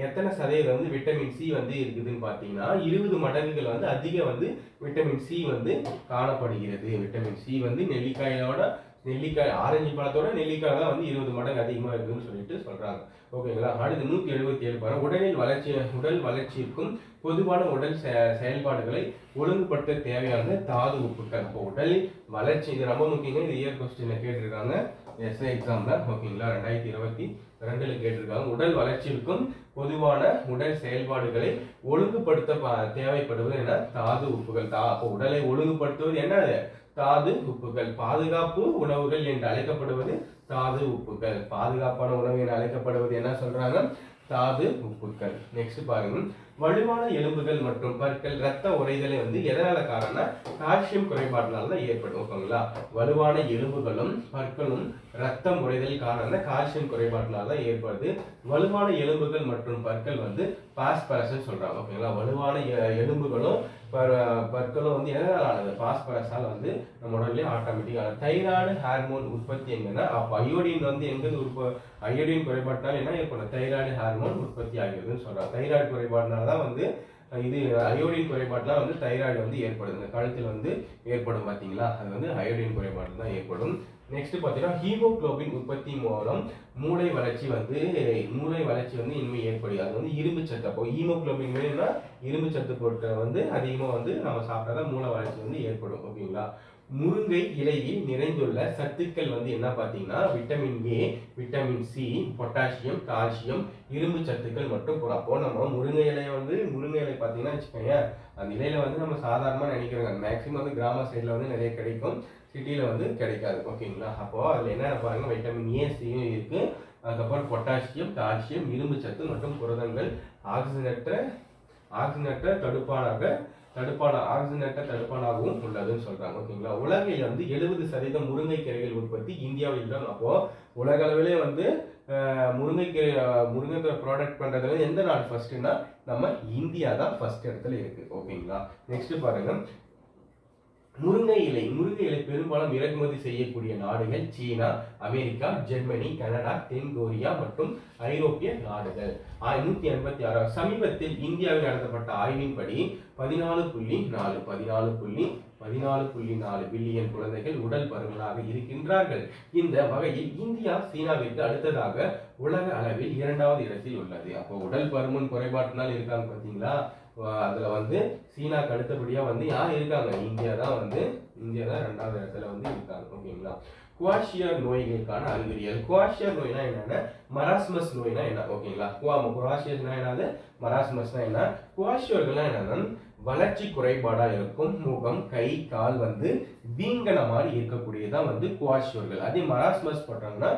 எத்தனை சதவீதம் வந்து விட்டமின் சி வந்து இருக்குதுன்னு பார்த்தீங்கன்னா 20 மடங்குகள் வந்து அதிக வந்து விட்டமின் சி வந்து காணப்படுகிறது. விட்டமின் சி வந்து நெல்லிக்காய் ஆரஞ்சு பழத்தோட நெல்லிக்காய் தான் வந்து 20 மடங்கு அதிகமாக இருக்குதுன்னு சொல்லிட்டு சொல்றாங்க. ஓகேங்களா. அடுத்து 177 பாருங்க, உடல் வளர்ச்சிக்கும் பொதுவான உடல் செயல்பாடுகளை ஒழுங்குபடுத்த தேவையான தாது உப்புக்கள். இப்போ உடலில் வளர்ச்சி இது ரொம்ப முக்கியங்க. இது இயர் கொஸ்டின்ல கேட்டிருக்காங்க எஸ்ஐ எக்ஸாம்ல. ஓகேங்களா. 2022ல கேட்டிருக்காங்க. உடல் வளர்ச்சிக்கும் பொதுவான உடல் செயல்பாடுகளை ஒழுங்குபடுத்த தேவைப்படுவது என்ன, தாது உப்புகள். அப்போ உடலை ஒழுங்குபடுத்துவது என்ன, தாது உப்புகள். பாதுகாப்பு உணவுகள் என்று அழைக்கப்படுவது தாது உப்புகள். பாதுகாப்பான உணவு என்று அழைக்கப்படுவது என்ன சொல்றாங்க, தாது உப்புகள். நெக்ஸ்ட் பாருங்க, வலுவான எலும்புகள் மற்றும் பற்கள் ரத்த உறைதலை வந்து எதனால காரணம்னா கால்சியம் குறைபாட்டினால தான் ஏற்படும். ஓகேங்களா. வலுவான எலும்புகளும் பற்களும் ரத்தம் உறைதல் காரணம் கால்சியம் குறைபாட்டினால தான் ஏற்படுது. வலுவான எலும்புகள் மற்றும் பற்கள் வந்து பாஸ்பரஸ் சொல்றாங்க. ஓகேங்களா. வலுவான எலும்புகளும் பற்களும் வந்து எதனால ஆனது, பாஸ்பரஸால் வந்து நம்ம உடல்ல ஆட்டோமேட்டிக்காக. தைராய்டு ஹார்மோன் உற்பத்தி எங்கன்னா அப்போ அயோடின் வந்து எங்க அயோடின் குறைபாட்டினால என்ன ஏற்படும், தைராய்டு ஹார்மோன் உற்பத்தி ஆகிறதுன்னு சொல்றாங்க. தைராய்டு குறைபாட்டினால தான் வந்து இது அயோடின் குறைபாடுலாம் வந்து தைராய்டு வந்து ஏற்படும். இந்த கழுத்தில் வந்து ஏற்படும் பார்த்தீங்களா, அது வந்து அயோடின் குறைபாடு தான் ஏற்படும். நெக்ஸ்ட் பார்த்தீங்கன்னா ஹீமோகுளோபின் உற்பத்தி மூலம் மூளை வளர்ச்சி வந்து இன்மை ஏற்படுது. அது வந்து இரும்பு சத்து. அப்போ ஹீமோகுளோபின் வேணும்னா இரும்பு சத்து பொருட்களை வந்து அதிகமாக வந்து நம்ம சாப்பிட்டாதான் மூளை வளர்ச்சி வந்து ஏற்படும். ஓகேங்களா. முருங்கை இலையில் நிறைந்துள்ள சத்துக்கள் வந்து என்ன பார்த்தீங்கன்னா vitamin A, vitamin C, potassium, calcium, இரும்பு சத்துக்கள் மற்றும் அப்போ நம்ம முருங்கை இலை பார்த்தீங்கன்னா வச்சுக்கோங்க, அந்த இலையில வந்து நம்ம சாதாரணமாக நினைக்கிறோங்க. மேக்சிமம் வந்து கிராம சைடில் வந்து நிறைய கிடைக்கும், சிட்டியில் வந்து கிடைக்காது. ஓகேங்களா. அப்போ அதில் என்னென்ன பாருங்க, வைட்டமின் ஏ, சியும் இருக்கு. அதுக்கப்புறம் பொட்டாசியம், கால்சியம், இரும்பு சத்து மற்றும் புரதங்கள் ஆக்சிஜனற்ற தடுப்பானாகவும் உள்ளதுன்னு சொல்றாங்க. ஓகேங்களா. உலகில் வந்து 70% முருங்கைக்கீரைகள் உற்பத்தி இந்தியாவில் தான். அப்போ உலக அளவிலே வந்து முருங்கை ப்ராடக்ட் பண்றதுல எந்த நாடு ஃபர்ஸ்ட்னா நம்ம இந்தியா தான் ஃபர்ஸ்ட் இடத்துல இருக்கு. ஓகேங்களா. நெக்ஸ்ட் பாருங்க, முருங்கை இலை பெரும்பாலும் இறக்குமதி செய்யக்கூடிய நாடுகள் சீனா, அமெரிக்கா, ஜெர்மனி, கனடா, தென் கொரியா மற்றும் ஐரோப்பிய நாடுகள். 186 சமீபத்தில் இந்தியாவில் நடத்தப்பட்ட ஆய்வின்படி 14.4 பில்லியன் குழந்தைகள் உடல் பருமனாக இருக்கின்றார்கள். இந்த வகையில் இந்தியா சீனாவிற்கு அடுத்ததாக உலக அளவில் 2வது இடத்தில் உள்ளது. அப்போ உடல் பருமன் குறைபாட்டினால் இருக்காங்க பாத்தீங்களா? அதுல வந்து சீனாக்கு அடுத்தபடியா வந்து யார் இருக்காங்க? இந்தியா தான் 2வது இடத்துல வந்து இருக்காங்க. ஓகேங்களா? குவாஷியர் நோய்களுக்கான அறிகுறிகள். குவாஷியர் நோய்னா என்னன்னா மராஸ்மஸ் நோய்னா என்ன? ஓகேங்களா? குவாஷியர்னா என்னது? மராஸ்மஸ்னா என்ன? குவாஷியர்கள்னா என்னன்னா வளர்ச்சி குறைபாடா இருக்கும். முகம், கை, கால் வந்து வீங்கன மாதிரி இருக்கக்கூடியதான் வந்து குவாஷியர்கள். அதே மராஸ்மஸ் பண்றாங்கன்னா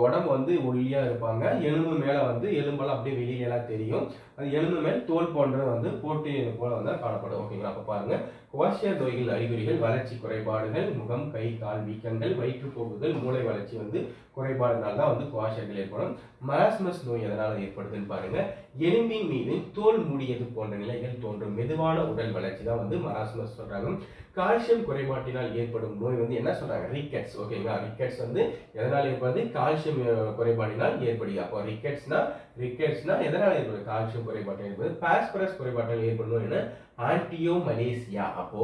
உடம்பு வந்து ஒல்லியா இருப்பாங்க. எலும்பு மேல வந்து எலும்பெல்லாம் அப்படியே வெளியெல்லாம் தெரியும். அது எலும்பு மேல் தோல் போன்றது வந்து போட்டி போல வந்து காணப்படும். ஓகேங்களா? அப்ப பாருங்க, குவாஷியர் நோய்கள் அறிகுறிகள்: வளர்ச்சி குறைபாடுகள், முகம், கை, கால் வீக்கங்கள், வயிற்றுப்போக்குகள், மூளை வளர்ச்சி வந்து குறைபாடுனால தான் வந்து குவாஷியர்கள் ஏற்படும். மராஸ்மஸ் நோய் எதனால ஏற்படுதுன்னு பாருங்க. எலும்பின் மீது தோல் மூடியது போன்ற நிலைகள் தோன்றும் மெதுவான உடல் வளர்ச்சி தான் வந்து மராஸ்மஸ் சொல்றாங்க. கால்சியம் குறைபாட்டினால் ஏற்படும் நோய் வந்து என்ன சொல்றாங்க? ரிக்கெட்ஸ். ஓகேங்களா? ரிக்கெட்ஸ் வந்து எதனால் ஏற்படுது? கால்சியம் குறைபாட்டினால் ஏற்படுது. அப்போ ரிக்கெட்ஸ்னா எதனால் ஏற்படுது? கால்சியம் குறைபாட்டினால் ஏற்படுது. பாஸ்பரஸ் குறைபாட்டினால் ஏற்படும் நோய் என்ன? ஆன்டியோமலேசியா. அப்போ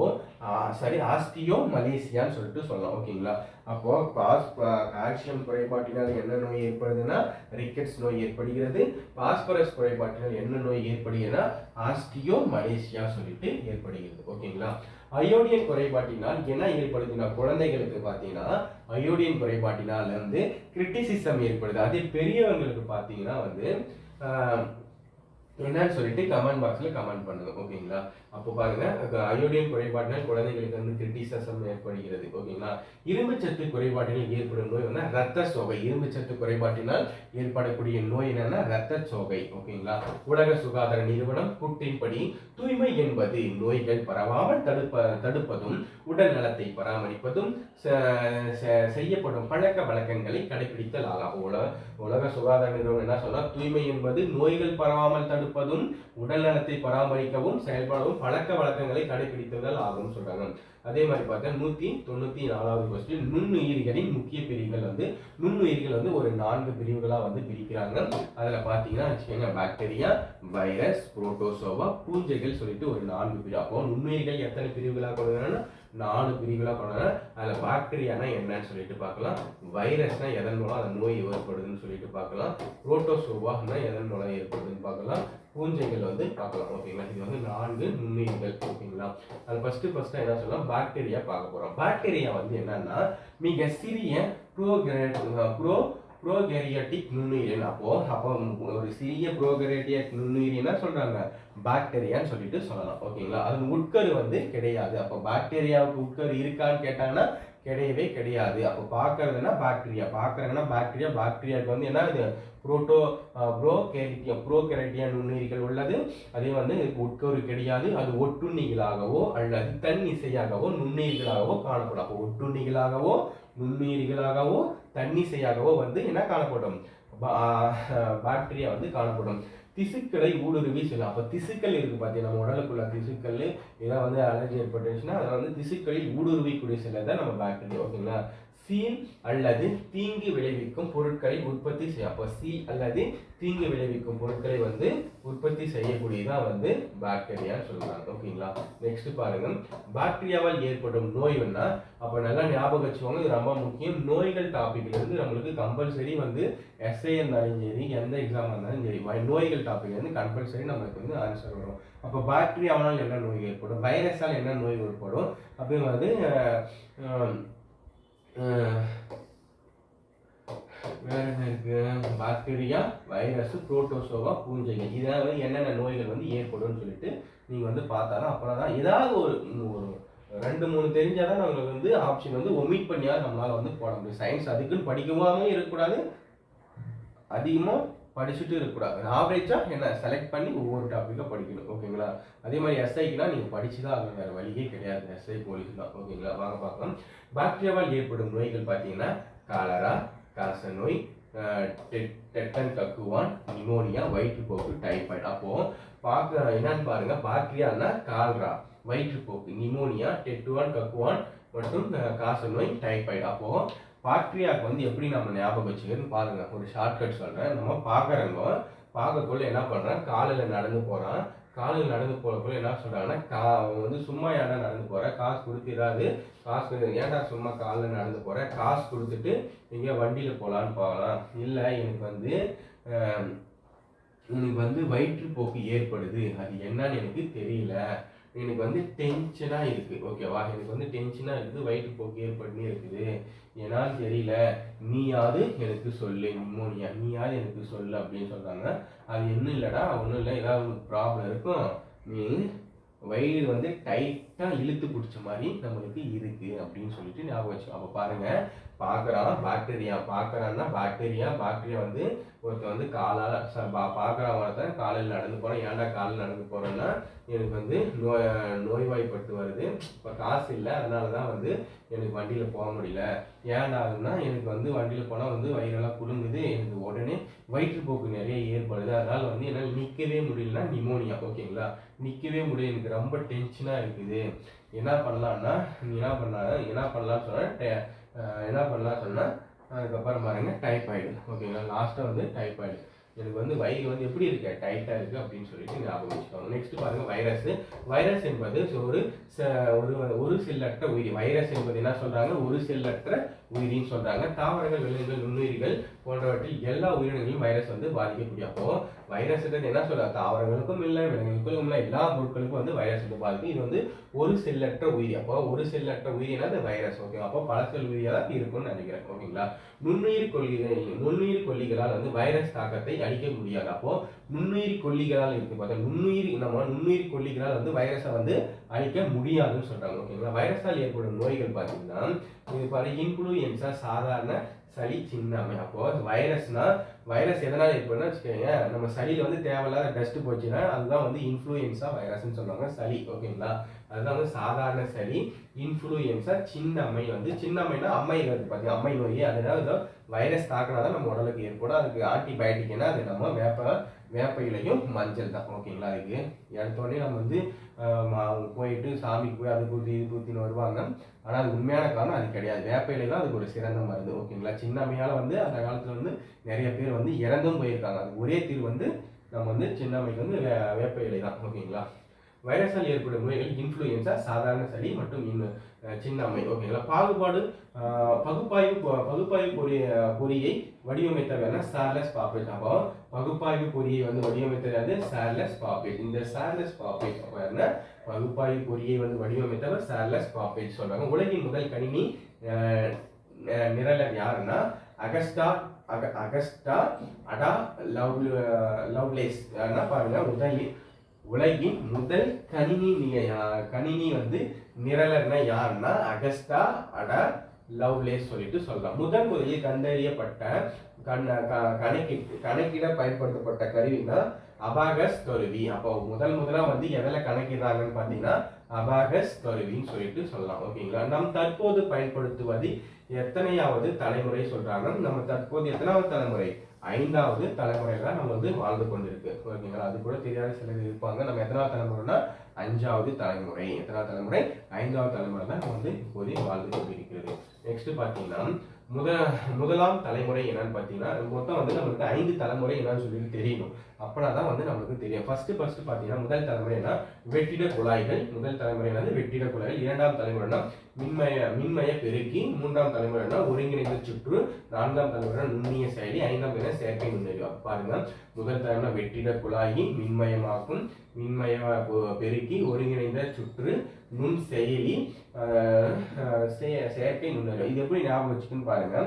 ஆஸ்டியோமலேசியான்னு சொல்லிட்டு சொல்லலாம். ஓகேங்களா? அப்போ கால்சியம் குறைபாட்டினால் என்ன நோய் ஏற்படுதுன்னா ரிக்கெட்ஸ் நோய் ஏற்படுகிறது. பாஸ்பரஸ் குறைபாட்டினால் என்ன நோய் ஏற்படுகிறதுனா ஆஸ்டியோமலேசியா சொல்லிட்டு ஏற்படுகிறது. ஓகேங்களா? அயோடின் குறைபாட்டினால் என்ன ஏற்படுதுன்னா குழந்தைகளுக்கு பார்த்தீங்கன்னா அயோடின் குறைபாட்டினால் வந்து கிரிட்டிசிசம் ஏற்படுது. அதே பெரியவங்களுக்கு பார்த்தீங்கன்னா வந்து என்னன்னு சொல்லிட்டு கமெண்ட் பாக்ஸ்ல கமெண்ட் பண்ணுங்க. ஓகேங்களா? அப்போ பாருங்க, அயோடின் குறைபாட்டினால் குழந்தைகளுக்கு வந்து கிரிட்டிசிசம் ஏற்படுகிறது. ஓகேங்களா? இரும்புச்சத்து குறைபாட்டினால் ஏற்படும் நோய் வந்து ரத்த சோகை. இரும்புச்சத்து குறைபாட்டினால் ஏற்படக்கூடிய நோய் என்னன்னா ரத்த சோகை. ஓகேங்களா? உலக சுகாதார நிறுவனம் கூற்றின்படி தூய்மை என்பது நோய்கள் பரவாமல் தடுப்பதும் உடல் நலத்தை பராமரிப்பதும் செய்யப்படும் பழக்க வழக்கங்களை கடைபிடித்தல் ஆகும். உலக சுகாதார நிறுவனம் என்ன சொன்னா? தூய்மை என்பது நோய்கள் பரவாமல் தடுப்பதும் உடல் நலத்தை பராமரிக்கவும் செயல்படவும் பழக்க வழக்கங்களை கடைபிடித்தல் ஆகும் சொல்றாங்க. அதே மாதிரி பார்த்தா 194வது கொஸ்டின், நுண்ணுயிரிகளின் முக்கிய பிரிவுகள் வந்து நுண்ணுயிரிகள் வந்து ஒரு 4 பிரிவுகளா வந்து பிரிக்கிறாங்க. அதுல பாத்தீங்கன்னா வச்சுக்கோங்க, பாக்டீரியா, வைரஸ், புரோட்டோசோவா, பூஞ்சைகள் சொல்லிட்டு ஒரு 4 பிரிவு. அப்போ நுண்ணுயிரிகள் எத்தனை பிரிவுகளா கொள்ளுங்கன்னா 4 பிரிவுகளா கொள்ளுங்க. அதுல பாக்டீரியானா என்னன்னு சொல்லிட்டு பார்க்கலாம். வைரஸ்னா எதன் மூலம் அந்த நோய் ஏற்படுதுன்னு சொல்லிட்டு பார்க்கலாம். புரோட்டோசோவானா எதன் மூலம் ஏற்படுதுன்னு பார்க்கலாம். பூஞ்சைகள் வந்து பார்க்கலாம். ஓகேங்களா? இது வந்து 4 நுண்ணுயிர்கள். ஓகேங்களா? அது ஃபர்ஸ்ட் என்ன சொல்லலாம்? பாக்டீரியா பார்க்க போறோம். பாக்டீரியா வந்து என்னன்னா மிக சிறிய ப்ரோகேரியாட்டிக் நுண்ணுயிரி. அப்போ ஒரு சிறிய ப்ரோகேரியாட்டிக் நுண்ணுயிரி என்ன சொல்றாங்க? பாக்டீரியான்னு சொல்லிட்டு சொல்லலாம். ஓகேங்களா? அது உட்கரு வந்து கிடையாது. அப்போ பாக்டீரியாவுக்கு உட்கரு இருக்கான்னு கேட்டாங்கன்னா கிடையவே கிடையாது. அப்போ பார்க்கறதுன்னா பாக்டீரியாவுக்கு வந்து என்ன இது? ப்ரோகேரியா நுண்ணுயிரிகள் உள்ளது. அதே வந்து உட்கரு கிடையாது. அது ஒட்டுண்ணிகளாகவோ அல்லது தன்னிசையாகவோ நுண்ணுயிர்களாகவோ காணப்படும். அப்போ ஒட்டுண்ணிகளாகவோ நுண்ணுயிர்களாகவோ தன்னிசையாகவோ வந்து என்ன காணப்படும்? பாக்டீரியா வந்து காணப்படும். திசுக்களை ஊடுருவி செல்லும். அப்போ திசுக்கள் இருக்கு பார்த்தீங்கன்னா நம்ம உடலுக்குள்ள திசுக்கள் ஏதாவது வந்து அலர்ஜி ஏற்பட்டுச்சுன்னா அதை வந்து திசுக்களில் ஊடுருவிக்கூடிய செல்லதான் நம்ம பாக்டீரியா. ஓகேங்களா? சீல் அல்லது தீங்கு விளைவிக்கும் பொருட்களை உற்பத்தி செய்யும். அப்போ சீல் அல்லது தீங்கு விளைவிக்கும் பொருட்களை வந்து உற்பத்தி செய்யக்கூடியதான் வந்து பாக்டீரியான்னு சொல்றாங்க. ஓகேங்களா? நெக்ஸ்ட் பாருங்க, பாக்டீரியாவால் ஏற்படும் நோய்னா அப்போ நல்லா ஞாபகம் வச்சுக்கோங்க, இது ரொம்ப முக்கியம். நோய்கள் டாபிக்ல இருந்து நம்மளுக்கு கம்பல்சரி வந்து எஸ்ஐ இருந்தாலும் சரி எந்த எக்ஸாம் இருந்தாலும் சரி நோய்கள் டாபிக் வந்து கம்பல்சரி நம்மளுக்கு வந்து ஆன்சர் வரும். அப்போ பாக்டீரியாவால் என்ன நோய் ஏற்படும்? வைரஸால் என்ன நோய் ஏற்படும் அப்படின்னு வந்து வேற என்ன இருக்கு? பாக்டீரியா, வைரஸ், புரோட்டோசோவா, பூஞ்சைகள் இதனால என்னென்ன நோய்கள் வந்து ஏற்படும் சொல்லிட்டு நீங்க வந்து பார்த்தாலும் அப்பதான் ஏதாவது ஒரு 2-3 தெரிஞ்சாதான் நம்மளுக்கு வந்து ஆப்ஷன் வந்து ஒமிட் பண்ணியாவது நம்மளால வந்து போட முடியும். சயின்ஸ் அதுக்குன்னு படிக்காம இருக்கக்கூடாது, அதிகமாக படிச்சுட்டு இருக்கக்கூடாது. ஆவரேஜா என்ன செலக்ட் பண்ணி ஒவ்வொரு டாப்பிக்காக படிக்கணும். ஓகேங்களா? அதே மாதிரி எஸ்ஐக்குனா நீங்கள் படிச்சு தான் அது வேறு வழியே கிடையாது. எஸ்ஐ போலீஸ் தான். ஓகேங்களா? வாங்க பார்க்கலாம். பாக்டீரியாவால் ஏற்படும் நோய்கள் பார்த்தீங்கன்னா காலரா, காச நோய், டெட்டன் கக்குவான், நிமோனியா, வயிற்றுப்போக்கு, டைபாய்டு. அப்போ பார்க்க என்னன்னு பாருங்க. பாக்டீரியானா கால்ரா, வயிற்றுப்போக்கு, நிமோனியா, டெட்டுவான், கக்குவான் மற்றும் காசநோய், டைபாய்டு. அப்போ பாக்டீரியாவுக்கு வந்து எப்படி நம்ம ஞாபகம் வச்சுக்கிறதுன்னு பாருங்க. ஒரு ஷார்ட்கட் சொல்றேன். நம்ம பார்க்கக்குள்ள என்ன பண்றான், காலையில் நடந்து போறான். காலையில் நடந்து போறக்குள்ள என்ன சொல்றாங்கன்னா, வந்து சும்மா ஏன்டா நடந்து போற, காசு கொடுத்துடாது, காசு ஏன்டா சும்மா காலையில் நடந்து போற, காசு கொடுத்துட்டு எங்கேயோ வண்டியில போகலான்னு போகலாம். இல்லை எனக்கு வந்து வயிற்றுப்போக்கு ஏற்படுது, அது என்னன்னு எனக்கு தெரியல, எனக்கு வந்து டென்ஷனாக இருக்குது, ஓகேவா, எனக்கு வந்து டென்ஷனாக இருக்குது, வயிற்றுப்போக்கு ஏற்பட்டுன்னு இருக்குது, ஏன்னான்னு தெரியல, நீயாவது எனக்கு சொல்லு, நிமோனியா நீயாவது எனக்கு சொல்லு அப்படின்னு சொல்கிறாங்க. அது என்ன இல்லைடா, ஒன்றும் இல்லை, ஏதாவது ஒரு ப்ராப்ளம் இருக்கும், நீ வயிறு வந்து டைட்டாக இழுத்து பிடிச்ச மாதிரி நம்மளுக்கு இருக்குது அப்படின்னு சொல்லிட்டு ஞாபகம் வச்சு. அப்போ பாருங்கள், பாக்டீரியா வந்து ஒருத்தர் வந்து பார்க்குறான், ஒருத்தன் காலையில் நடந்து போகிறேன், ஏன்டா காலையில் நடந்து போகிறேன்னா எனக்கு வந்து நோய்வாய்ப்பட்டு வருது, இப்போ காசு இல்லை, அதனால தான் வந்து எனக்கு வண்டியில் போக முடியல, ஏன்டாதுன்னா எனக்கு வந்து வண்டியில் போனால் வந்து வயிறெல்லாம் குலுங்குது, எனக்கு உடனே வயிற்றுப்போக்கு நிறைய ஏற்படுது, அதனால் வந்து என்னால் நிற்கவே முடியலன்னா நிமோனியா, ஓகேங்களா, நிற்கவே முடியல, எனக்கு ரொம்ப டென்ஷனாக இருக்குது, என்ன பண்ணலான்னா நீ என்ன பண்ணலாம்னு சொன்னால் அதுக்கப்புறம் பாருங்க டைபாய்டு, ஓகேங்களா, லாஸ்ட்டாக வந்து டைபாய்டு, எனக்கு வந்து வயிறு வந்து எப்படி இருக்கு, டைட்டாக இருக்குது அப்படின்னு சொல்லிட்டு ஞாபகம் வச்சுக்கோங்க. நெக்ஸ்ட் பாருங்க வைரஸ் என்பது ஒரு செல்லற்ற உயிரி. வைரஸ் என்பது என்ன சொல்றாங்க, ஒரு செல்லற்ற உயிரின்னு சொல்றாங்க. தாவரங்கள், விலங்குகள், நுண்ணுயிரிகள் போன்றவற்றில் எல்லா உயிரினங்களும் வைரஸ் வந்து பாதிக்கக்கூடிய. அப்போ வைரஸ்ன்றது என்ன சொல்றாங்க, தாவரங்களுக்கும் இல்லை, விலங்குகளுக்கும் இல்லை, எல்லா பொருட்களுக்கும் வந்து வைரஸ் வந்து பாதிக்கும். இது வந்து ஒரு செல்லற்ற உயிரி. அப்போ ஒரு செல்லற்ற உயிரினா அது வைரஸ், ஓகே. அப்போ பல செல் உயிரியாக தான் இருக்கும்னு நினைக்கிறேன், ஓகேங்களா. நுண்ணுயிர் கொல்லிகளால் வந்து வைரஸ் தாக்கத்தை அழிக்க முடியாது. அப்போ நுண்ணுயிர் கொல்லிகளால் இருக்கு பார்த்தா நுண்ணுயிர் கொல்லிகளால் வந்து வைரஸை வந்து அழிக்க முடியாதுன்னு சொல்றாங்க, ஓகேங்களா. வைரஸால் ஏற்படும் நோய்கள் பார்த்தீங்கன்னா இது பாரு, இன்ஃப்ளூயன்ஸா, சாதாரண சளி, சின்னம்மை. அப்போ வைரஸ் எதனால ஏற்படும்னா வச்சுக்கோங்க, நம்ம சளியில வந்து தேவையில்லாத டஸ்ட் போச்சுன்னா அதுதான் வந்து இன்ஃப்ளூயன்ஸா வைரஸ்ன்னு சொல்லுவாங்க, சளி, ஓகேங்களா. அதுதான் வந்து சாதாரண சளி. இன்ஃப்ளூயன்ஸா, சின்னம்மை வந்து சின்னம்மைனா அம்மை வருது பார்த்தீங்கன்னா, அம்மை நோய், அதனால வைரஸ் தாக்கினாதான் நம்ம உடலுக்கு ஏற்படும். அதுக்கு ஆன்டிபயோட்டிக்னா அது நம்ம வேப்ப இலையும் மஞ்சள் தான், ஓகேங்களா. அதுக்கு எடுத்தோடனே நம்ம வந்து போயிட்டு சாமிக்கு போய் அது பூத்தி இது பூத்தின்னு வருவாங்க, ஆனால் அது உண்மையான காரணம் அது கிடையாது. வேப்ப இலை தான் அதுக்கு ஒரு சிறந்த மருந்து, ஓகேங்களா. சின்னம்மையால் வந்து அந்த காலத்தில் வந்து நிறைய பேர் வந்து இறந்தும் போயிருக்காங்க. அது ஒரே தீர்வு வந்து நம்ம வந்து சின்னம்மைக்கு வந்து வேப்ப இலை தான், ஓகேங்களா. வைரஸால் ஏற்படும் நோய்கள் இன்ஃப்ளூயன்ஸா, சாதாரண சளி மற்றும் சின்னம்மை, ஓகேங்களா. பகுப்பாய்வு பொறியை வடிவமைத்தவர்னா சார்லஸ் பாப்பேஜ். அப்போ பகுப்பாய்வு பொறியை வந்து வடிவமைத்தது சார்லஸ் பாப்பேஜ். இந்த சார்லஸ் பாப்பேஜ் பகுப்பாய்வு பொறியை வந்து வடிவமைத்தவர் சார்லஸ் பாப்பேஜ் சொல்றாங்க. உலகின் முதல் கணினி நிரலர் யாருன்னா அகஸ்டா அடா லவ்லேஸ். பாருங்க, உலகின் முதல் கணினி வந்து நிரலர்னா யாருன்னா அகஸ்டா அடா லவ்லேஸ் சொல்லிட்டு சொல்லலாம். முதலில் கண்டறியப்பட்ட கணக்கிட பயன்படுத்தப்பட்ட கருவினா அபாகஸ் கருவி. அப்போ முதலா வந்து எதில் கணக்கிடுறாங்கன்னு பார்த்தீங்கன்னா அபாகஸ் கருவின்னு சொல்லிட்டு சொல்லலாம், ஓகேங்களா. நம் தற்போது பயன்படுத்துவது எத்தனையாவது தலைமுறை சொல்றாங்க. நம்ம தற்போது எத்தனாவது தலைமுறை, 5வது தலைமுறையில நம்ம வந்து வாழ்ந்து கொண்டிருக்கு, ஓகேங்களா. அது கூட தெரியாத சிலர் இருப்பாங்க. நம்ம எத்தனாவது தலைமுறைனா 5வது தலைமுறை. 5வது தலைமுறை தான் நம்ம வந்து இப்போதைக்கு வாழ்ந்து கொண்டிருக்கிறது. நெக்ஸ்ட் பார்த்தீங்கன்னா முதலாம் தலைமுறை என்னன்னு பார்த்தீங்கன்னா மொத்தம் வந்து நம்மளுக்கு 5 தலைமுறை என்னன்னு சொல்லிட்டு தெரியணும். அப்படின்னா தான் வந்து நம்மளுக்கு தெரியும். ஃபர்ஸ்ட் பார்த்தீங்கன்னா முதல் தலைமுறைனா வெற்றிட குழாய்கள். முதல் தலைமுறைனா வெற்றிட குழாய்கள். 2ஆம் தலைமுறைனா மின்மய பெருக்கி. 3ஆம் தலைமுறைனா ஒருங்கிணைந்த சுற்று. 4ஆம் தலைமுறைனா நுண்ணிய செயலி. 5ஆம் தலைமுறை செயற்கை நுண்ணறிவு. பாருங்க, முதல் தலைமுறை வெற்றிட குழாயி, மின்மயமாக்கும், மின்மய பெருக்கி, ஒருங்கிணைந்த சுற்று, நுண் செயலி, செயற்கை நுண்ணறிவு. இது எப்படி ஞாபகம் வச்சுக்குன்னு பாருங்க.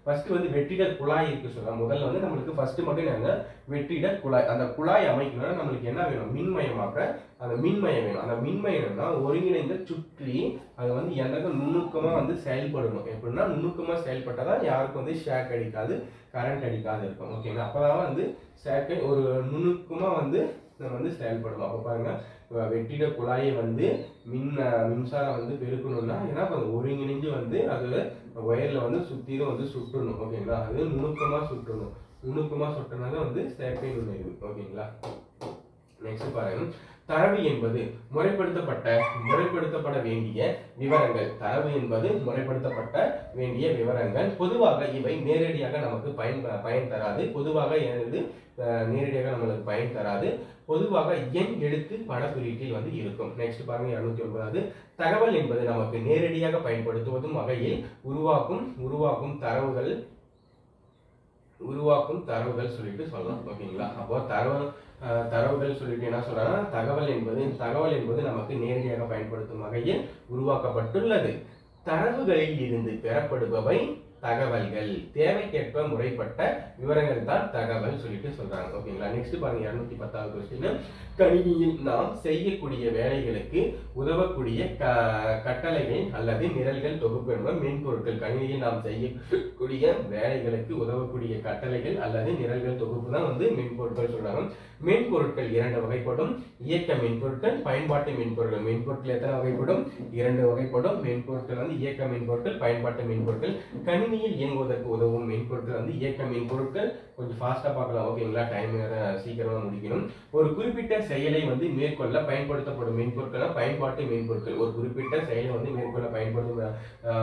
ஃபர்ஸ்ட் வந்து வெற்றிட குழாய் இருக்கு சொல்லலாம். முதல்ல வந்து நம்மளுக்கு ஃபர்ஸ்ட் மட்டும் நாங்கள் வெற்றிட குழாய், அந்த குழாய் அமைக்கணும்னா நம்மளுக்கு என்ன வேணும், மின்மயமாக்க அந்த மின்மயம் வேணும். அந்த மின்மயம்னா ஒருங்கிணைந்த சுற்றி அது வந்து எனக்கு நுணுக்கமாக வந்து செயல்படணும். எப்படின்னா நுணுக்கமாக செயல்பட்டாதான் யாருக்கும் வந்து ஷேக் அடிக்காது, கரண்ட் அடிக்காது இருக்கும், ஓகேங்களா. அப்போதான் வந்து செயற்கை ஒரு நுணுக்கமாக வந்து நம்ம வந்து செயல்படணும். அப்போ பாருங்க, வெற்றிட குழாயை வந்து மின்சாரம் வந்து பெருக்கணும்னா ஏன்னா ஒருங்கிணைஞ்சு வந்து அது ஒயர்ல வந்து சுத்திலும் வந்து சுற்றணும், ஓகேங்களா. அது நுணுக்கமா சுற்றணும். நுணுக்கமா சுட்டினா வந்து செயற்கை நுண்ணறிவு, ஓகேங்களா. நெக்ஸ்ட் பாருங்க, தரவு என்பது முறைப்படுத்தப்பட வேண்டிய விவரங்கள். தரவு என்பது முறைப்படுத்தப்பட்ட வேண்டிய விவரங்கள். பொதுவாக இவை நேரடியாக நமக்கு பயன் தராது. பொதுவாக நேரடியாக நம்மளுக்கு பயன் தராது. பொதுவாக எண் எழுத்து பட குறியீட்டில் வந்து இருக்கும். நெக்ஸ்ட் பாருங்க 209. தகவல் என்பது நமக்கு நேரடியாக பயன்படுத்துவதும் வகையில் உருவாக்கும் தரவுகள் சொல்லிட்டு சொல்லலாம். ஓகேங்களா? அப்போ தரவுகள் சொல்லிட்டு என்ன சொல்றாங்கன்னா, தகவல் என்பது நமக்கு நேரடியாக பயன்படுத்தும் வகையில் உருவாக்கப்பட்டுள்ளது. தரவுகளில் இருந்து பெறப்படுபவை தகவல்கள். தேவைக்கேற்ப முறைப்பட்ட விவரங்கள் தான் தகவல் சொல்லிட்டு சொல்றாங்க. ஓகேங்களா? நெக்ஸ்ட் பாருங்க 210வது கொஸ்டின். கணினியில் நாம் செய்யக்கூடிய வேலைகளுக்கு உதவக்கூடிய கட்டளைகள் அல்லது நிரல்கள் தொகுப்பு என்பது மென்பொருட்கள். கணினியில் நாம் செய்யக்கூடிய வேலைகளுக்கு உதவக்கூடிய கட்டளைகள் அல்லது நிரல்கள் தொகுப்பு தான் வந்து மென்பொருட்கள் சொல்றாங்க. மென்பொருட்கள் 2 வகைப்படும். இயக்க மென்பொருட்கள், பயன்பாட்டு மென்பொருட்கள். மென்பொருட்கள் எத்தனை வகைப்படும்? 2 வகைப்படும். மென்பொருட்கள் வந்து இயக்க மென்பொருட்கள், பயன்பாட்டு மென்பொருட்கள். கணினியில் இயங்குவதற்கு உதவும் மென்பொருட்கள் வந்து இயக்க மென்பொருட்கள். கொஞ்சம் ஃபாஸ்டா பார்க்கலாம். ஓகேங்களா? டைம் சீக்கிரமா முடிக்கணும். ஒரு குறிப்பிட்ட செயலை வந்து மேற்கொள்ள பயன்படுத்தப்படும் மென்பொருட்கள் பயன்பாட்டு மென்பொருட்கள். ஒரு குறிப்பிட்ட செயலை வந்து மேற்கொள்ள பயன்படுத்தும்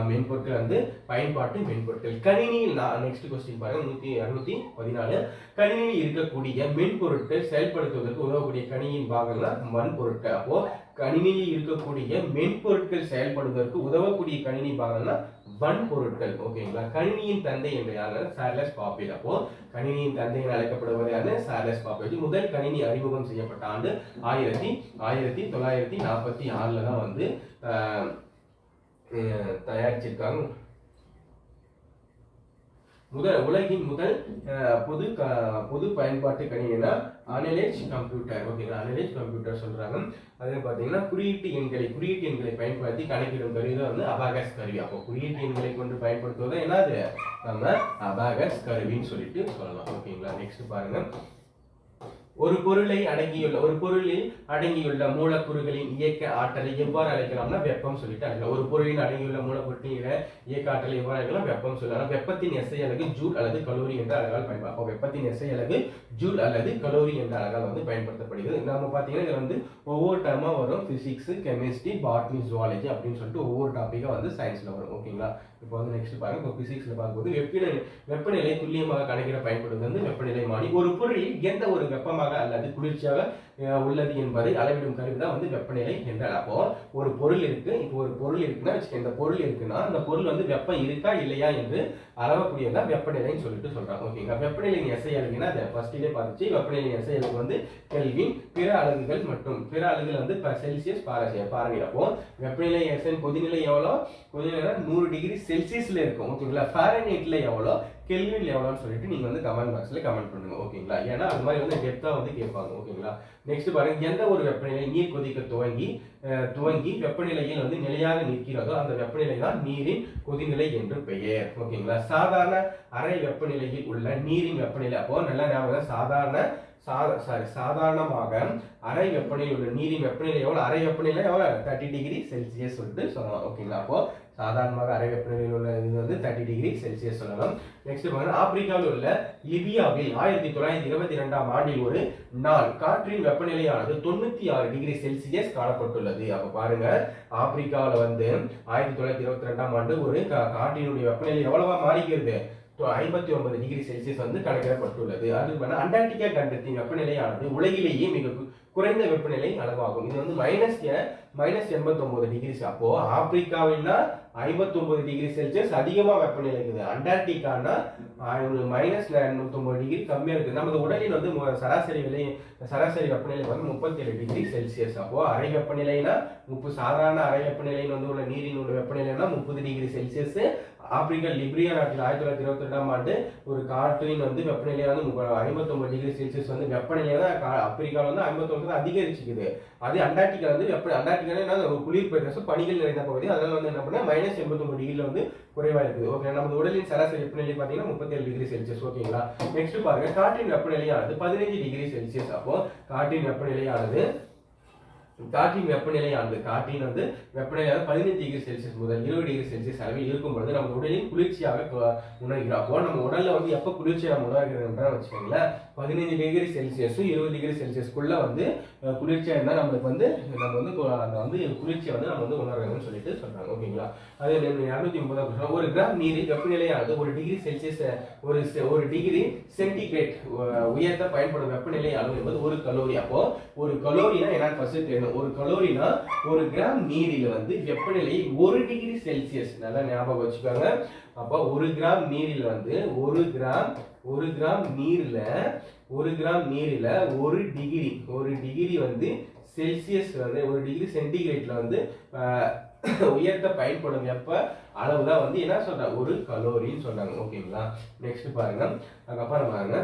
மென்பொருட்கள் வந்து பயன்பாட்டு மென்பொருட்கள். கணினியில் நெக்ஸ்ட் கொஸ்டின் பாருங்க 214. கணினியில் இருக்கக்கூடிய மென்பொருட்கள் செயல்படுத்துவதற்கு உதவக்கூடிய கணினியின் பாகங்கள் வன்பொருட்கள். அப்போ கணினியில் இருக்கக்கூடிய மென்பொருட்கள் செயல்படுவதற்கு உதவக்கூடிய கணினி பாகங்கள்னா வன்பொருட்கள். ஓகேங்களா? கணினியின் தந்தை என்று யாரு? Charles Babbage. அப்போ கணினியின் தந்தை என அழைக்கப்படுவது யாரு? Charles Babbage. முதல் கணினி அறிமுகம் செய்யப்பட்ட ஆண்டு 1946 தான் வந்து தயாரிச்சிருக்காங்க. உலகின் முதல் பொது பயன்பாட்டு கணினினா அனலேஜ் கம்ப்யூட்டர். ஓகேங்களா? அனலேஜ் கம்ப்யூட்டர் சொல்றாங்க. அது பாத்தீங்கன்னா குறியீட்டு எண்களை பயன்படுத்தி கணக்கிடும் கருவி தான் வந்து அபாகஸ் கருவி. அப்போ குறியீட்டு எண்களை கொண்டு பயன்படுத்துவது என்னது? நம்ம அபாகஸ் கருவின்னு சொல்லிட்டு சொல்லலாம். ஓகேங்களா? நெக்ஸ்ட் பாருங்க, ஒரு பொருளில் அடங்கியுள்ள மூலக்கூறுகளின் இயக்க ஆற்றலை எவ்வாறு அழைக்கலாம்னா வெப்பம் சொல்லிட்டு அழைக்கலாம். ஒரு பொருளில் அடங்கியுள்ள மூலக்கூறுகளின் இயக்க ஆற்றலை எவ்வாறு அழைக்கலாம்? வெப்பம் சொல்லலாம். வெப்பத்தின் எஸ்ஐ அலகு ஜூல் அல்லது கலோரி என்ற அலகால் பயன்படுத்தப்படும். வெப்பத்தின் எஸ்ஐ அலகு ஜூல் அல்லது கலோரி என்ற அலகால் வந்து பயன்படுத்தப்படுகிறது. நம்ம பார்த்தீங்கன்னா இது வந்து ஒவ்வொரு டர்மா வரும். பிசிக்ஸ், கெமிஸ்ட்ரி, பாட்னி, ஜுவாலஜி அப்படின்னு சொல்லிட்டு ஒவ்வொரு டாபிக்கா வந்து சயின்ஸ்ல வரும். ஓகேங்களா? இப்போ வந்து நெக்ஸ்ட் பாருங்க, இப்போ பிசிக்ஸ்ல பார்க்கும்போது வெப்பநிலை துல்லியமாக கணக்கிட பயன்படுவது வந்து வெப்பநிலை மானி. ஒரு பொருளில் எந்த ஒரு வெப்பமாக அல்லது குளிர்ச்சியாக உள்ளது என்பதை அளவிடும் கருவி தான் வந்து வெப்பநிலை என்றால். அப்போ ஒரு பொருள் இருக்கு. இப்போ ஒரு பொருள் இருக்குன்னா இந்த பொருள் இருக்குன்னா அந்த பொருள் வந்து வெப்பம் இருக்கா இல்லையா என்று அளவக்கூடியதான் வெப்பநிலைன்னு சொல்லிட்டு சொல்றாங்க. ஓகேங்களா? வெப்பநிலையின் எஸ்ஐ அலகுனா அதை ஃபர்ஸ்ட்லயே பார்த்துச்சு. வெப்பநிலையின் எஸ்ஐ அலகு வந்து கெல்வின். பிற அலகுகள் வந்து செல்சியஸ், பாரன்ஹீட். அப்போ வெப்பநிலை எஸ்ஐ கொதிநிலை எவ்வளோ? கொதிநிலை 100 டிகிரி செல்சியஸ்ல இருக்கும். ஓகேங்களா? ஃபாரன்ஹீட்ல எவ்வளோ, கெல்வின்ல எவ்வளோன்னு சொல்லிட்டு நீங்க வந்து கமெண்ட் பாக்ஸ்ல கமெண்ட் பண்ணுங்க. ஓகேங்களா? ஏன்னா அது மாதிரி வந்து டெப்தா வந்து கேட்பாங்க. ஓகேங்களா? நெக்ஸ்ட் பாருங்க, எந்த ஒரு வெப்பநிலை நீர் கொதிக்க துவங்கி வெப்பநிலையில் வந்து நிலையாக நிற்கிறதோ அந்த வெப்பநிலை தான் நீரின் கொதிநிலை என்று பெயர். ஓகேங்களா? சாதாரண அறை வெப்பநிலையில் உள்ள நீரின் வெப்பநிலை. அப்போ நல்லா ஞாபகம், சாதாரணமாக அறை வெப்பநிலையில் உள்ள நீரின் வெப்பநிலை எவ்வளவு? அறை வெப்பநிலை எவ்வளவு? 30 டிகிரி செல்சியஸ் சொல்லிட்டு சொல்லலாம். ஓகேங்களா? அப்போ சாதாரணமாக அறை வெப்பநிலையில் உள்ள இது வந்து 30 டிகிரி செல்சியஸ் சொல்லலாம். நெக்ஸ்ட் பாருங்க, ஆப்பிரிக்காவில் உள்ள லிபியாவில் 1922ஆம் ஆண்டில் ஒரு நாள் காற்றின் வெப்பநிலையானது 96 டிகிரி செல்சியஸ் காணப்பட்டுள்ளது. அப்ப பாருங்க, ஆப்பிரிக்காவில் வந்து 1922ஆம் ஆண்டு ஒரு காற்றினுடைய வெப்பநிலை எவ்வளவா மாறிக்கிறது? 59 டிகிரி செல்சியஸ் வந்து கணக்கிடப்பட்டுள்ளது. அது அண்டார்டிகா கண்டத்தின் வெப்பநிலையானது உலகிலேயே மிக குறைந்த வெப்பநிலை அளவாகும். இது வந்து -89 டிகிரி. அப்போ ஆப்பிரிக்காவில்னா 59 டிகிரி செல்சியஸ் அதிகமா வெப்பநிலை இருக்குது. அண்டார்டிகானா -109 டிகிரி கம்மியா இருக்குது. நமது உடலில் வந்து சராசரி வெப்பநிலை வந்து 37 டிகிரி செல்சியஸ். அப்போ அறை வெப்பநிலைனா சாதாரண அறை வெப்பநிலைன்னு வந்து உள்ள நீரின் உள்ள வெப்பநிலைனா 30 டிகிரி செல்சியஸ். ஆப்பிரிக்கா லிபிரியா நாட்டில் 1922ஆம் ஆண்டு ஒரு காற்றின் வந்து வெப்பநிலை வந்து 59 டிகிரி செல்சியஸ் வந்து வெப்பநிலை தான் ஆப்பிரிக்காவில் வந்து 59 அதிகரிச்சுக்குது. அது அண்டார்டிகா வந்து அண்டார்டிகா ஒரு குளிர் பிரதேசம், பனிகள் நிறைந்த பகுதி. அதனால வந்து என்ன பண்ண -89 டிகிரில வந்து குறைவா இருக்குது. ஓகே, நமது உடலின் சராசரி வெப்பநிலை பார்த்தீங்கன்னா 37 டிகிரி செல்சியஸ். ஓகேங்களா? நெக்ஸ்ட் பாருங்க, காற்றின் வெப்பநிலையானது 15 டிகிரி செல்சியஸ். அப்போ காற்றின் வெப்பநிலையானது 15 டிகிரி செல்சியஸ் முதல் 20 டிகிரி செல்சியஸ் அளவில் இருக்கும் பொழுது நம்ம உடலின் குளிர்ச்சியாக உணர்கிறோம். அப்போ நம்ம உடல்ல வந்து எப்ப குளிர்ச்சியை நம்ம உணர்கிறோம் வச்சுக்கோங்களேன், 15 டிகிரி செல்சியஸும் 20 டிகிரி செல்சியஸ்க்குள்ள வந்து குளிர்ச்சியா இருந்தா நம்மளுக்கு வந்து நம்ம வந்து அந்த வந்து குளிர்ச்சியை வந்து நம்ம வந்து உணர்றோம்னு சொல்லிட்டு சொல்றாங்க. ஓகேங்களா? அதே 230 ஒரு கிராம் நீரில் வெப்பநிலையானது 1 டிகிரி செல்சியஸ் ஒரு டிகிரி சென்டிகிரேட் உயர்த்த பயன்படும் வெப்பநிலை அளவு என்பது 1 கலோரி. அப்போ ஒரு கலோரினா என்னன்னு ஃபர்ஸ்ட் தெரியணும். ஒரு கலோரினா ஒரு கிராம் நீரில் வந்து வெப்பநிலை 1 டிகிரி செல்சியஸ், நல்லா ஞாபகம் வச்சுக்கோங்க. அப்போ ஒரு கிராம் நீரில் வந்து ஒரு கிராம் நீர்ல 1 டிகிரி வந்து செல்சியஸ் வந்து 1 டிகிரி சென்டிகிரேட்ல வந்து உயர்த்த பயன்படும் வெப்ப அளவு தான் வந்து என்ன சொல்றாங்க, ஒரு கலோரின்னு சொல்றாங்க. ஓகேங்களா? நெக்ஸ்ட் பாருங்க. அதுக்கப்புறம் பாருங்க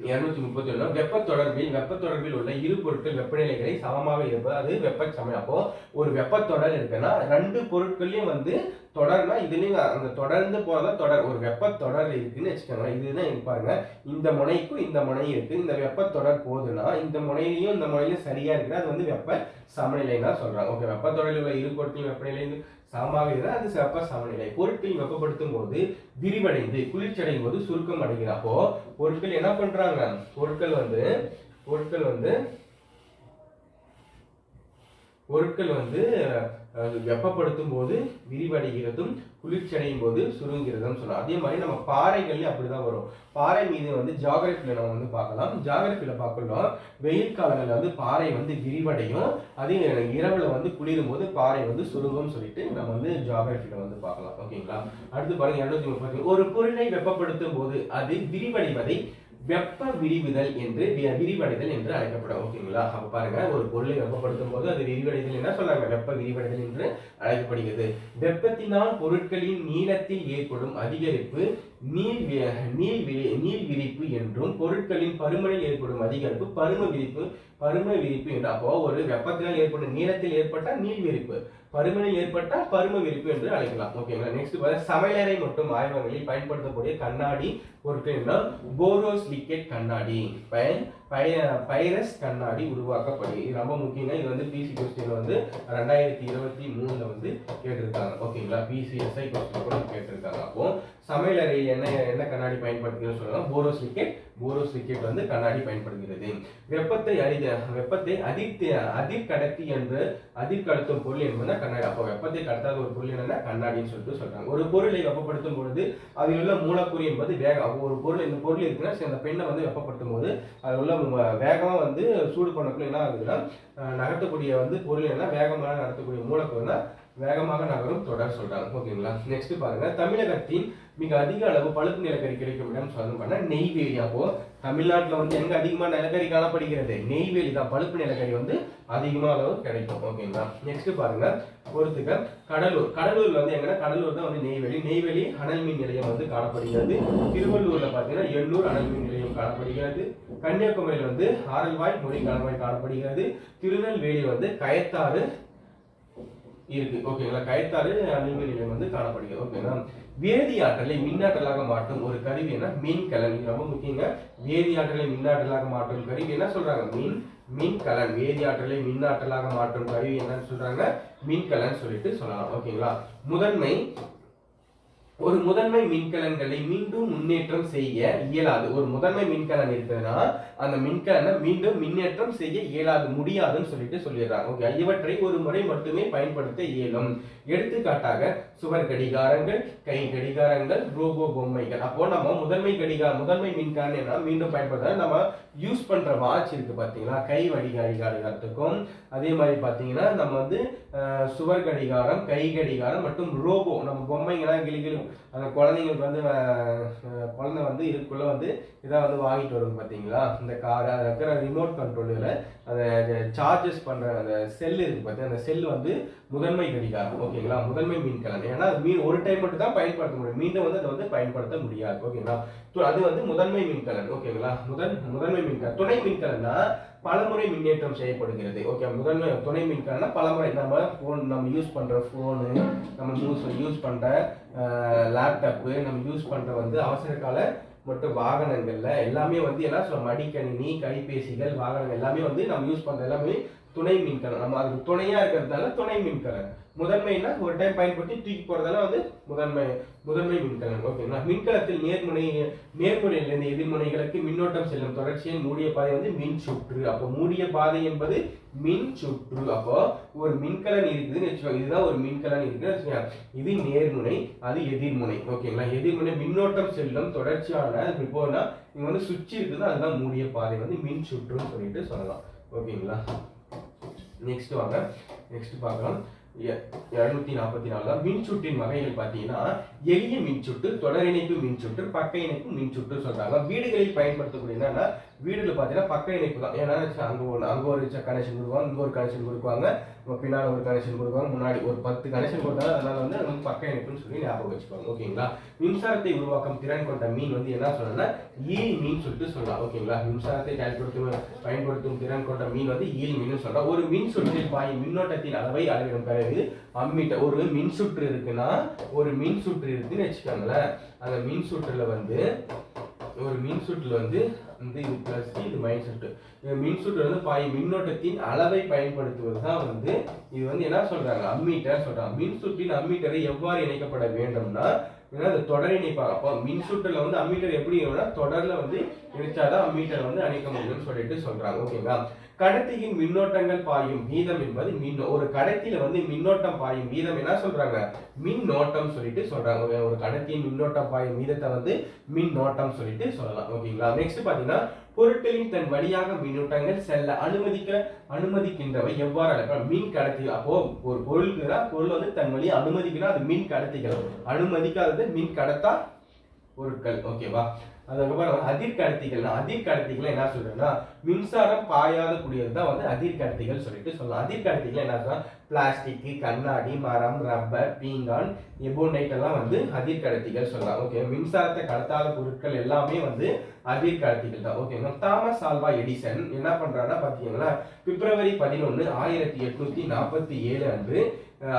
231 வெப்பத்தொடர்பில் உள்ள இரு பொருட்கள் வெப்பநிலைகளை சமமாக இருப்பது அது வெப்பச்சமன். அப்போ ஒரு வெப்பத்தொடர் இருக்குன்னா 2 பொருட்களையும் வந்து தொடர்னா இதுலயும் அந்த தொடர்ந்து போறதா தொடர். ஒரு வெப்பத்தொடர் இருக்குன்னு வச்சுக்கோங்க. இதுதான் பாருங்க, இந்த முனைக்கும் இந்த முனையும் இருக்கு. இந்த வெப்பத்தொடர் போகுதுன்னா இந்த முனையிலையும் இந்த முனையிலையும் சரியா இருக்கு, அது வந்து வெப்ப சமநிலைன்னு தான் சொல்றாங்க. ஓகே, வெப்பத்தொடரில் உள்ள இரு பொருட்களின் வெப்பநிலை சமமாக இருந்தால் அது வெப்ப சமநிலை. பொருட்கள் வெப்பப்படுத்தும் போது விரிவடைந்து குளிர்ச்சியடையும் போது சுருக்கம் அடைகிறது. அப்போ பொருட்கள் என்ன பண்றாங்க, பொருட்கள் வந்து வெப்பப்படுத்தும் போது விரிவடைகிறதும் குளிர்ச்சியடையும் போது சுருங்குகிறதும் சொல்லலாம். அதே மாதிரி நம்ம பாறைகள்லயும் அப்படிதான் வரும். பாறை மீது வந்து ஜியாகிரபில நம்ம வந்து பார்க்கலாம். ஜியாகிரபில பார்க்கலாம், வெயில் காலங்களில் வந்து பாறை வந்து விரிவடையும், அதே இரவுல வந்து குளிரும் போது பாறை வந்து சுருங்கும் சொல்லிட்டு நம்ம வந்து ஜியாகிரபில வந்து பார்க்கலாம். ஓகேங்களா? அடுத்து பாருங்க 230. ஒரு பொருளை வெப்பப்படுத்தும் போது அது விரிவடைவதை வெப்ப விரிவடைதல் என்று அழைக்கப்படும். ஓகேங்களா? அப்ப பாருங்க, ஒரு பொருளை வெப்பப்படுத்தும் போது அது விரிவடைதல் என்ன சொல்றாங்க, வெப்ப விரிவடைதல் என்று அழைக்கப்படுகிறது. வெப்பத்தினால் பொருட்களின் நீளத்தில் ஏற்படும் அதிகரிப்பு நீள் விரிப்பு என்றும், பொருட்களின் பருமனில் ஏற்படும் அதிகரிப்பு பரும விரிப்பு என்று. அப்போ ஒரு வெப்பத்தினால் ஏற்படும் நீளத்தில் ஏற்பட்ட நீள் விரிப்பு, பருமனில் ஏற்பட்ட பரும விரிப்பு என்று அழைக்கலாம். ஓகேங்களா? நெக்ஸ்ட் பாருங்க, சமையலறை மற்றும் ஆய்வகங்களில் பயன்படுத்தக்கூடிய கண்ணாடி பொருட்கள் என்ன, போரோசிலிகேட் கண்ணாடி, பைரஸ் கண்ணாடி உருவாக்கப்படுது. இது ரொம்ப முக்கியங்க. இது வந்து பிசி கொஸ்டின் வந்து 2023 வந்து கேட்டிருக்காங்க. ஓகேங்களா? பிசிஎஸ்ஐ கொஸ்டின் கூட கேட்டிருக்காங்க. அப்போ சமையலறையில் என்ன கண்ணாடி பயன்படுத்துகிறோம் சொல்லலாம், போரோசிலிகேட் வந்து கண்ணாடி பயன்படுகிறது. வெப்பத்தை அதிர்கடத்தி என்று அதிர்கடத்தும் பொருள் என்பது கண்ணாடி. அப்போ வெப்பத்தை கடத்தாத ஒரு பொருள் என்னன்னா கண்ணாடின்னு சொல்லிட்டு சொல்றாங்க. ஒரு பொருளை வெப்பப்படுத்தும் பொழுது அதில் உள்ள மூலக்கூறு என்பது வேகம். ஒரு பொருள், இந்த பொருள் இருக்குன்னா இந்த பெண்ணை வந்து வெப்பப்படுத்தும் போது அது உள்ள வேகமா வந்து சூடு பண்ணக்குள்ள என்ன ஆகுதுன்னா நகர்த்தக்கூடிய வந்து பொருள் என்ன வேகமாக நடத்தக்கூடிய மூலக்கூறுனா வேகமாக நகரும் தொடர் சொல்றாங்க. ஓகேங்களா? நெக்ஸ்ட் பாருங்க, தமிழகத்தின் மிக அதிக அளவு பழுப்பு நிலக்கரி கிடைக்கும் இடம் சொல்ல நெய்வேலி. அப்போ தமிழ்நாட்டில் வந்து எங்க அதிகமா நிலக்கரி காணப்படுகிறது, நெய்வேலி தான். பழுப்பு நிலக்கரி வந்து அதிகமா அளவு கிடைக்கும். ஓகேங்களா? நெக்ஸ்ட் பாருங்க, பொறுத்துக்க கடலூர்ல வந்து எங்கன்னா கடலூர் தான் வந்து நெய்வேலி அனல் மின் நிலையம் வந்து காணப்படுகிறது. திருவள்ளூர்ல பாத்தீங்கன்னா எண்ணூர் அனல் மின் நிலையம் காணப்படுகிறது. கன்னியாகுமரியில் வந்து ஆரல்வாய் மொழி காணப்படுகிறது. திருநெல்வேலி வந்து கயத்தாறு இருக்கு. ஓகேங்களா? கயத்தாறு அனல் மின் நிலையம் வந்து காணப்படுகிறது. ஓகேங்களா? வேதியாற்றலை மின்னாற்றலாக மாற்றும் ஒரு கருவி என்ன, மின்கலன். இது ரொம்ப முக்கியங்க. வேதியாற்றலை மின்னாற்றலாக மாற்றும் கருவி என்ன சொல்றாங்க, மின்கலன். வேதியாற்றலை மின்னாற்றலாக மாற்றும் கருவி என்னன்னு சொல்றாங்க, மின்கலன் சொல்லிட்டு சொல்லலாம். ஓகேங்களா? ஒரு முதன்மை மின்கலன்களை மீண்டும் முன்னேற்றம் செய்ய இயலாது. ஒரு முதன்மை மின்கலன் இருக்குதுன்னா அந்த மின்கலனை மீண்டும் மின்னேற்றம் செய்ய முடியாதுன்னு சொல்லிட்டு சொல்லிடுறாங்க. ஓகே, இவற்றை ஒரு முறை மட்டுமே பயன்படுத்த இயலும். எடுத்துக்காட்டாக சுவர் கடிகாரங்கள், கை கடிகாரங்கள், ரோபோ பொம்மைகள். அப்போ நம்ம முதன்மை மின்கலன் என்ன மீண்டும் பயன்படுத்த நம்ம யூஸ் பண்ற வாட்ச் இருக்கு பாத்தீங்களா, கை கடிகாரத்துக்கும் அதே மாதிரி பாத்தீங்கன்னா நம்ம வந்து சுவர் கடிகாரம், கை கடிகாரம் மற்றும் ரோபோ நம்ம பொம்மைங்களாம் கிளிகளும் அந்த குழந்தைங்களுக்கு வந்து குழந்தை வந்து இதுக்குள்ள வந்து இதை வந்து வாங்கிட்டு வரும் பாத்தீங்களா, இந்த கார் அதில் இருக்கிற ரிமோட் கண்ட்ரோலில் அதை சார்ஜஸ் பண்ற அந்த செல் இருக்கு பார்த்தீங்கன்னா, அந்த செல் வந்து முதன்மை கடிகாரம். ஓகேங்களா? முதன்மை மின்கலன். ஏன்னா ஒரு டைம் மட்டும் தான் பயன்படுத்த முடியும், மீண்டும் வந்து அதை வந்து பயன்படுத்த முடியாது. ஓகேங்களா? அது வந்து முதன்மை மின்கலன். ஓகேங்களா? முதன்மை மின்கலன். துணை மின்கலன்னா பலமுறை மின்னேற்றம் செய்யப்படுகிறது. ஓகே, துணை மின்கலன்னா பலமுறை நம்ம யூஸ் பண்ற போனு, நம்ம யூஸ் பண்ற லேப்டாப்பு, நம்ம யூஸ் பண்ற வந்து அவசர கால மற்றும் வாகனங்கள்ல எல்லாமே வந்து என்ன சொல்ல, மடிக்கணினி, கைபேசிகள், வாகனங்கள் எல்லாமே வந்து நம்ம யூஸ் பண்ற எல்லாமே துணை மின்கலன். நம்ம அதுக்கு துணையா இருக்கிறதுனால துணை மின்கலன். முதன்மைனா ஒரு டைம் பயன்படுத்தி தூக்கி போறதால வந்து முதன்மை மின்கலன். ஓகேங்களா. மின்கலத்தில் நேர்முனையிலிருந்து எதிர்முனைகளுக்கு மின்னோட்டம் செல்லும் தொடர்ச்சியை மூடிய பாதை வந்து மின் சுற்று. அப்போ மூடிய பாதை என்பது மின் சுற்று. அப்போ ஒரு மின்கலன் இருக்குதுன்னு வச்சுக்கோங்க. இதுதான் ஒரு மின்கலன் இருக்குன்னு வச்சுக்கோங்க. இது நேர்முனை, அது எதிர்முனை. ஓகேங்களா. எதிர்முனை மின்னோட்டம் செல்லும் தொடர்ச்சியான போனா இங்க வந்து சுவிட்ச் இருக்குது, அதுதான் மூடிய பாதை வந்து மின் சுற்றுன்னு சொல்லிட்டு சொல்லலாம். ஓகேங்களா. நெக்ஸ்ட் வாங்க, நெக்ஸ்ட் பார்க்கலாம். 244 தான். மின்சுற்றின் வகைகள் பார்த்தீங்கன்னா எளிய மின்சுற்று, தொடர் இணைப்பு மின்சுற்று, பக்க இணைப்பு மின்சுற்று சொல்றாங்க. வீடுகளில் பயன்படுத்தக்கூடிய என்னன்னா வீடுல பார்த்தீங்கன்னா பக்க இணைப்பு தான். ஏன்னா அங்க ஒரு கனெக்ஷன் கொடுப்பாங்க, இங்க ஒரு கனெக்ஷன் கொடுப்பாங்க, பின்னால் ஒரு கனெக்ஷன் கொடுப்பாங்க, முன்னாடி ஒரு 10 கனெக்ஷன் கொடுத்தாங்க. அதனால வந்து அது வந்து பக்க இணைப்புன்னு சொல்லி ஞாபகம் வச்சுப்பாங்க. ஓகேங்களா. மின்சாரத்தை உருவாக்கும் திறன் கொண்ட மீன் வந்து என்ன சொல்லணும்னா ஈல் மீன் சொல்லிட்டு சொல்லலாம். ஓகேங்களா. மின்சாரத்தை பயன்படுத்தும் திறன் கொண்ட மீன் வந்து ஈல் மீன் சொல்றோம். ஒரு மின் சுற்றில் பாயும் மின்னோட்டத்தின் அளவை அளவிடும் பிறகு அம்மீட்டர். ஒரு மின் சுற்று இருக்குன்னா ஒரு மின் சுற்று இருக்குன்னு வச்சுக்கோங்களேன். அந்த மின் சுற்றுல வந்து ஒரு மின் சுற்றுல வந்து இது பிளஸ் இது மைனஸ் சுற்று. மின் சுற்று வந்து பாயும் மின்னோட்டத்தின் அளவை பயன்படுத்துவது தான் வந்து இது வந்து என்ன சொல்றாங்க அம்மீட்டர் சொல்றாங்க. மின் சுற்றின் அம்மீட்டரை எவ்வாறு இணைக்கப்பட வேண்டும்னா அது தொடர் இணைப்பாங்க. அப்போ மின் சுற்றுல வந்து அம்மீட்டர் எப்படி தொடர்ல வந்து இணைச்சாதான் அம்மீட்டர் வந்து அணைக்க முடியும்னு சொல்லிட்டு சொல்றாங்க. ஓகேங்களா. கடத்தியின் மின்னோட்டங்கள் பாயும் வீதம் என்பது ஒரு கடத்தியில வந்து மின்னோட்டம் பாயும் வீதம் என்ன சொல்றாங்க மின்னோட்டம் சொல்லிட்டு சொல்றாங்க. ஒரு கடத்தியின் மின்னோட்டம் பாயும் வீதத்தை வந்து மின்னோட்டம் சொல்லிட்டு சொல்லலாம். ஓகேங்களா. நெக்ஸ்ட் பாத்தீங்கன்னா பொருட்களின் தன் வழியாக மின்னூட்டங்கள் செல்ல அனுமதிக்கின்றவை எவ்வாறு மின் கடத்தி. அப்போ ஒரு பொருள் வந்து தன் வழியை அனுமதிக்கிறா, அது மின் கடத்திகள். அனுமதிக்காதது மின் கடத்தா பொருட்கள். ஓகேவா. அதுக்கப்புறம் அதிர்கடத்திகள் என்ன சொல்றேன்னா மின்சாரம் பாயாத கூடியதுதான் வந்து அதிர்கடத்திகள் சொல்லிட்டு சொல்லலாம். அதிர்கடத்திகள் என்ன சொல்றா பிளாஸ்டிக், கண்ணாடி, மரம், ரப்பர், பீங்கான், எபோனைட் எல்லாம் வந்து அதிர்கடத்திகள் சொல்லலாம். ஓகே. மின்சாரத்தை கடத்தாத பொருட்கள் எல்லாமே வந்து அதிர்கடத்திகள் தான். ஓகேங்க. தாமஸ் ஆல்வா எடிசன் என்ன பண்றாருன்னா பாத்தீங்கன்னா பிப்ரவரி 11, 1847 அன்று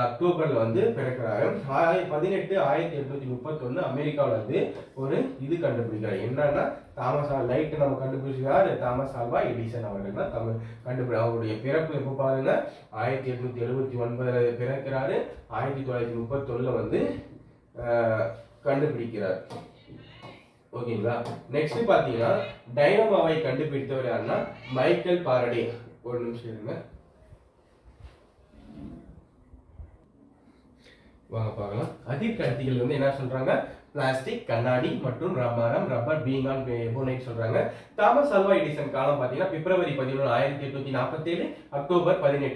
அக்டோபர்ல வந்து பிறக்கிறாரு. 1831 அமெரிக்காவில் வந்து ஒரு இது கண்டுபிடிக்கிறார். என்னன்னா லைட் நம்ம கண்டுபிடிச்சாரு தாமஸ் ஆல்வா எடிசன் அவர்கள் தான் அவருடைய பிறப்பு எப்போ பாருங்க 1879 பிறக்கிறாரு. 1931 வந்து கண்டுபிடிக்கிறார். ஓகேங்களா. நெக்ஸ்ட் பாத்தீங்கன்னா டைனமோவை கண்டுபிடித்தவர் யாருன்னா மைக்கேல் பாரடே. ஒரு நிமிஷம் இருங்க, வாங்க பார்க்கலாம். அதிர்கடத்திகள் வந்து என்ன சொல்றாங்க பிளாஸ்டிக், கண்ணாடி மற்றும் ரப்பர், பீங்கான், எபோனைட் சொல்றாங்க. தாமஸ் ஆல்வா எடிசன் காலம் பாத்தீங்கன்னா பிப்ரவரி 11, 1847, அக்டோபர் 18,